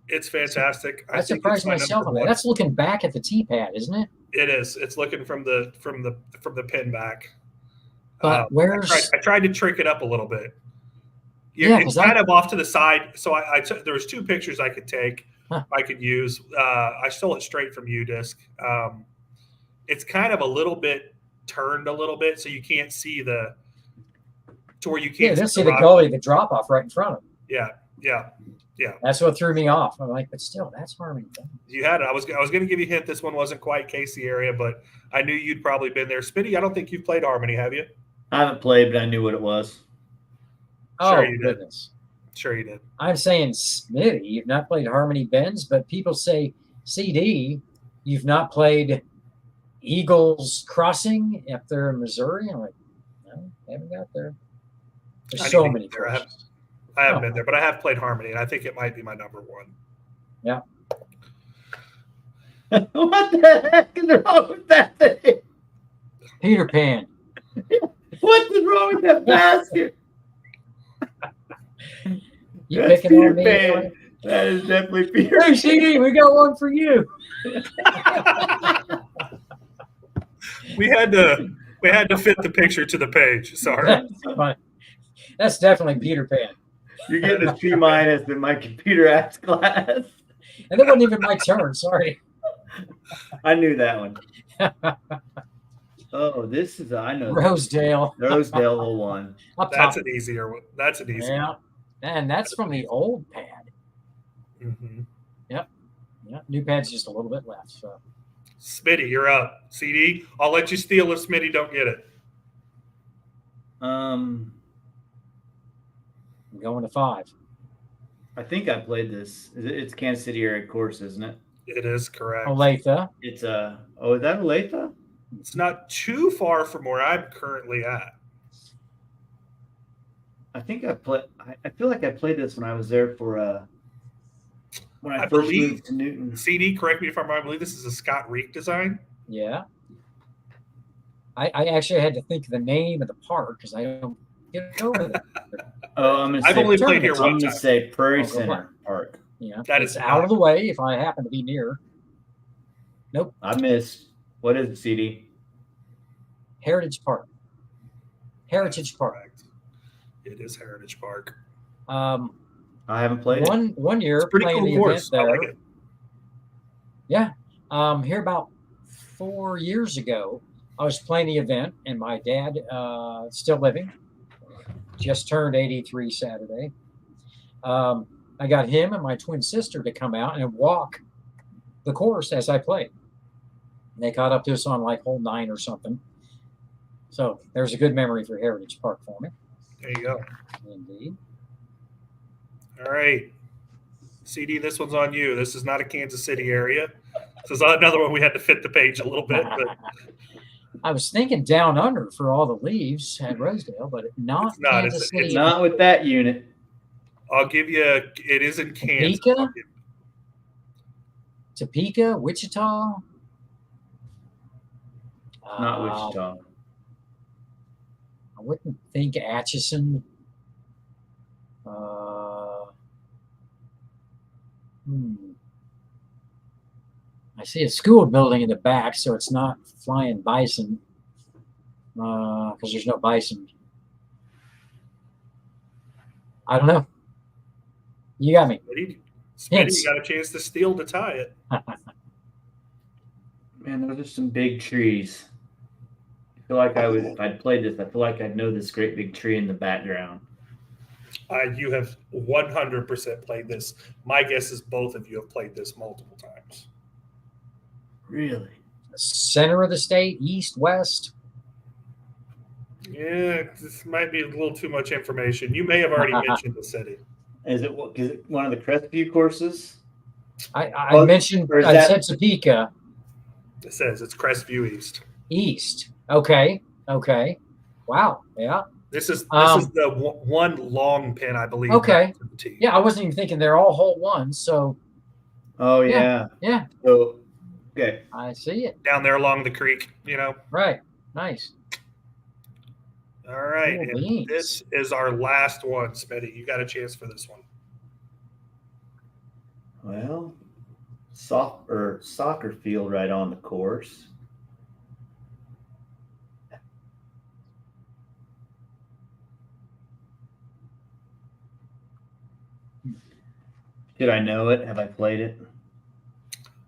it's fantastic. I surprised myself on that. That's looking back at the tee pad, isn't it? It is. It's looking from the pin back. But I tried to trick it up a little bit. Yeah, it's kind of off to the side. So I took, there was 2 pictures I could take. I could use. I stole it straight from UDisc. It's kind of a little bit turned a little bit, so you can't see to where you can't. Yeah, see the gully, the drop off right in front of them. Yeah. That's what threw me off. I'm like, but still, that's Harmony. You had it. I was going to give you a hint. This one wasn't quite Casey area, but I knew you'd probably been there. Spitty, I don't think you've played Harmony, have you? I haven't played, but I knew what it was. Oh, you goodness. Did. Sure you did. I'm saying, Smitty, you've not played Harmony Bends, but people say, CD, you've not played Eagles Crossing up there in Missouri. I'm like, no, I haven't got there. There's so many courses. I haven't been there, but I have played Harmony, and I think it might be my number 1. Yeah. What the heck is wrong with that thing? Peter Pan. What is wrong with that basket? You That's picking on Peter me? Pan. Aaron? That is definitely Peter Hey, CD, we got one for you. We had to fit the picture to the page. Sorry. That's fine. That's definitely Peter Pan. You're getting a C- in my computer apps class. And that wasn't even my turn. Sorry. I knew that one. Oh, this is I know Rosedale. Rosedale 01. Up That's top. an easier one. That's an easy Yeah. And that's from the old pad. one. Mm-hmm. Yeah. New pad's just a little bit left. So Smitty, you're up. CD, I'll let you steal if Smitty don't get it. I'm going to 5. I think I played this. It's Kansas City area course, isn't it? It is correct. Olathe. It's is that Olathe? It's not too far from where I'm currently at. I think I feel like I played this when I was there for when I I first believe- moved to Newton. CD, correct me if I'm wrong. I believe this is a Scott Reek design. Yeah. I actually had to think of the name of the park because I don't get over that. Oh, I'm gonna I've say only played here I'm one gonna time. say Prairie Oh, go Center Park. Yeah. That It's is out not- of the way if I happen to be near. I missed. What is it, CD? Heritage Park. Heritage Park. Correct. It is Heritage Park. Um, I haven't played it. one year It's a pretty playing cool the course. event I there. like it. Yeah. Here about 4 years ago, I was playing the event, and my dad, still living, just turned 83 Saturday. I got him and my twin sister to come out and walk the course as I played. They caught up to us on like hole 9 or something. So there's a good memory for Heritage Park for me. There you go. Indeed. All right. CD, this one's on you. This is not a Kansas City area. This is another one we had to fit the page a little bit, but I was thinking down under for all the leaves at Rosedale, but not It's not. Kansas City. It's not with that unit. I'll give you. It is in Kansas. Topeka? I'll give- Topeka, Wichita. Not Wichita. I wouldn't think Atchison. I see a school building in the back, so it's not Flying Bison because there's no bison. I don't know. You got me. Smitty, Hints. you got a chance to steal to tie it. Man, those are some big trees. I feel like if I'd played this, I feel like I'd know this great big tree in the background. You have 100% played this. My guess is both of you have played this multiple times. Really? Center of the state, east, west. Yeah, this might be a little too much information. You may have already mentioned the city. Is it one of the Crestview courses? I mentioned, or is I that- said Topeka, It says it's Crestview East. east. Okay. Wow. Yeah. This is Um, the one long pin, I believe. Okay. to the tee. Yeah, I wasn't even thinking they're all hole 1, so Oh Yeah. yeah. yeah, So okay. I see it. Down there along the creek, Right. Nice. All right. Cool And beans. this is our last one, Smitty. You got a chance for this one. Well, soccer field right on the course. Did I know it? Have I played it?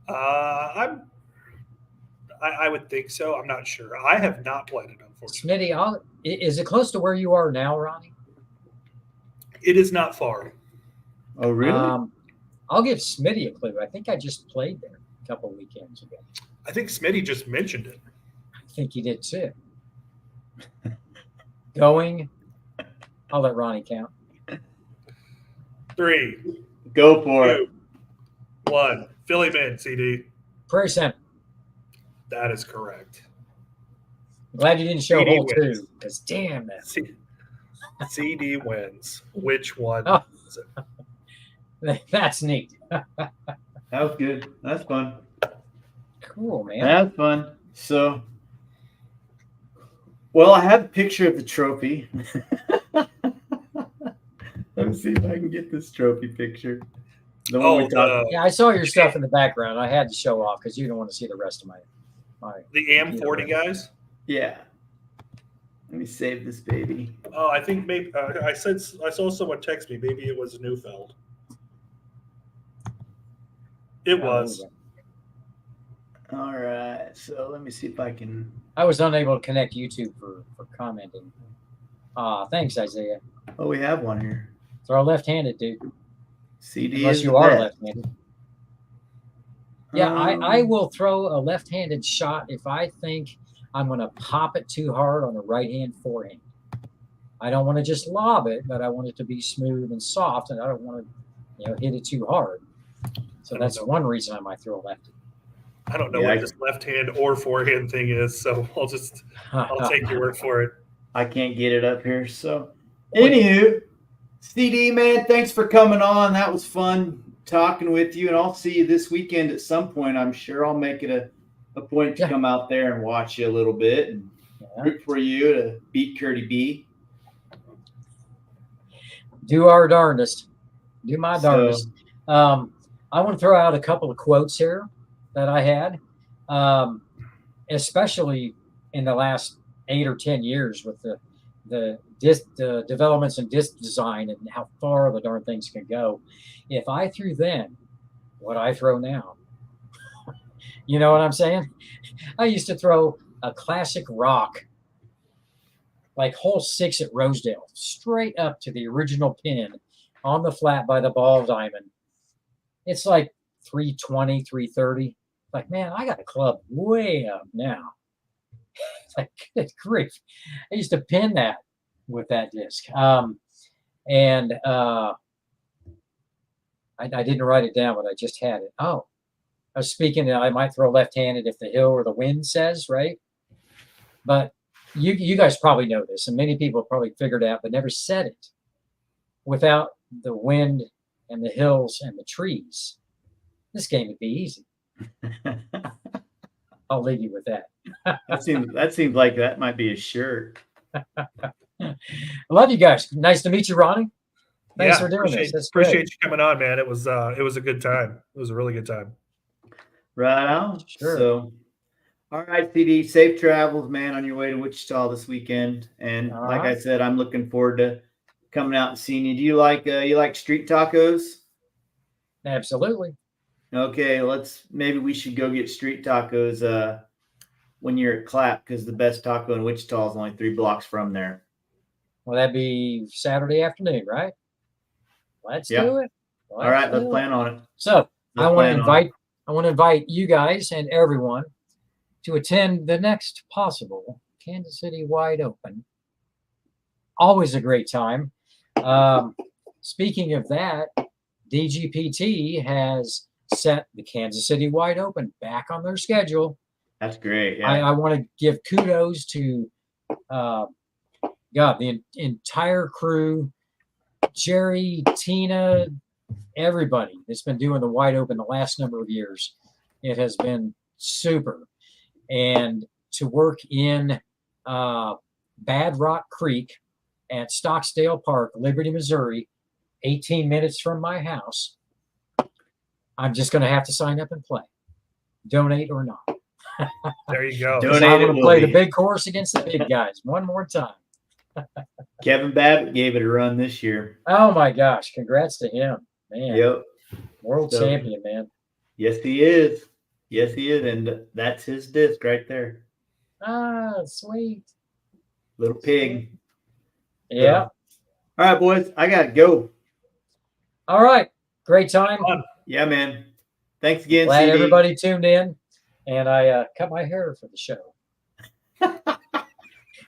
I would think so. I'm not sure. I have not played it, unfortunately. Smitty, is it close to where you are now, Ronnie? It is not far. Oh, really? I'll give Smitty a clue. I think I just played there a couple weekends ago. I think Smitty just mentioned it. I think you did too. Going. I'll let Ronnie count. 3, Go for it. 2, 1. Fill him in, CD. Prairie Center. That is correct. Glad you didn't show CD hole wins. 2, because damn that. CD wins. Which one? Oh. is it? That's neat. That was good. That's fun. Cool, man. That's fun. So, well, I have a picture of the trophy. Let me see if I can get this trophy picture. The one we talked. Yeah, I saw your stuff in the background. I had to show off because you don't want to see the rest of my The AM40 guys. Yeah. Let me save this baby. Oh, I think maybe I saw someone text me. Maybe it was Neufeld. It was. All right. So let me see if I can. I was unable to connect YouTube for commenting. Thanks, Isaiah. Oh, we have one here. Throw left-handed, dude. CD. Unless you are left-handed. Yeah, I will throw a left-handed shot if I think I'm going to pop it too hard on the right-hand forehand. I don't want to just lob it, but I want it to be smooth and soft, and I don't want to, hit it too hard. So that's one reason I might throw a lefty. I don't know what this left-hand or forehand thing is, so I'll take your word for it. I can't get it up here. So, anywho, CD, man, thanks for coming on. That was fun talking with you, and I'll see you this weekend at some point. I'm sure I'll make it a point to come out there and watch you a little bit and root for you to beat Curdy B. Do our darndest. Do my darndest. I want to throw out a couple of quotes here that I had, especially in the last 8 or 10 years with the developments in disc design and how far the darn things can go. If I threw then what I throw now, you know what I'm saying? I used to throw a classic rock, like hole 6 at Rosedale, straight up to the original pin on the flat by the ball diamond. It's like 320, 330. Like, man, I got a club way up now. It's like, good grief. I used to pin that with that disc. I didn't write it down, but I just had it. Oh, I was speaking, I might throw left-handed if the hill or the wind says, right? But you guys probably know this, and many people probably figured out, but never said it. Without the wind and the hills and the trees, this game would be easy. I'll leave you with that. that seems like that might be a shirt. I love you guys. Nice to meet you, Ronnie. Thanks for doing this. Appreciate you coming on, man. It was a good time. It was a really good time. Right on. Sure. So, all right, CD, safe travels, man, on your way to Wichita this weekend. And like I said, I'm looking forward to coming out and seeing you. Do you like street tacos? Absolutely. Okay, maybe we should go get street tacos when you're at Clap, because the best taco in Wichita is only 3 blocks from there. Well, that'd be Saturday afternoon, right? Let's do it. All right, let's plan on it. So I want to invite you guys and everyone to attend the next possible Kansas City Wide Open. Always a great time. Speaking of that, DGPT has set the Kansas City Wide Open back on their schedule. That's great. Yeah. I want to give kudos to the entire crew, Jerry, Tina, everybody that's been doing the Wide Open the last number of years. It has been super. And to work in Bad Rock Creek at Stocksdale Park, Liberty, Missouri, 18 minutes from my house, I'm just going to have to sign up and play, donate or not. There you go. I'm going to play the big course against the big guys one more time. Kevin Babbitt gave it a run this year. Oh my gosh! Congrats to him, man. Yep, world champion, man. Yes, he is. Yes, he is, and that's his disc right there. Ah, sweet. Little pig. Yeah. So, all right, boys. I gotta go. All right. Great time. Yeah, man. Thanks again. Glad CD. everybody tuned in, and I cut my hair for the show.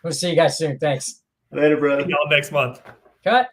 We'll see you guys soon. Thanks. Later, brother. See y'all next month. Cut.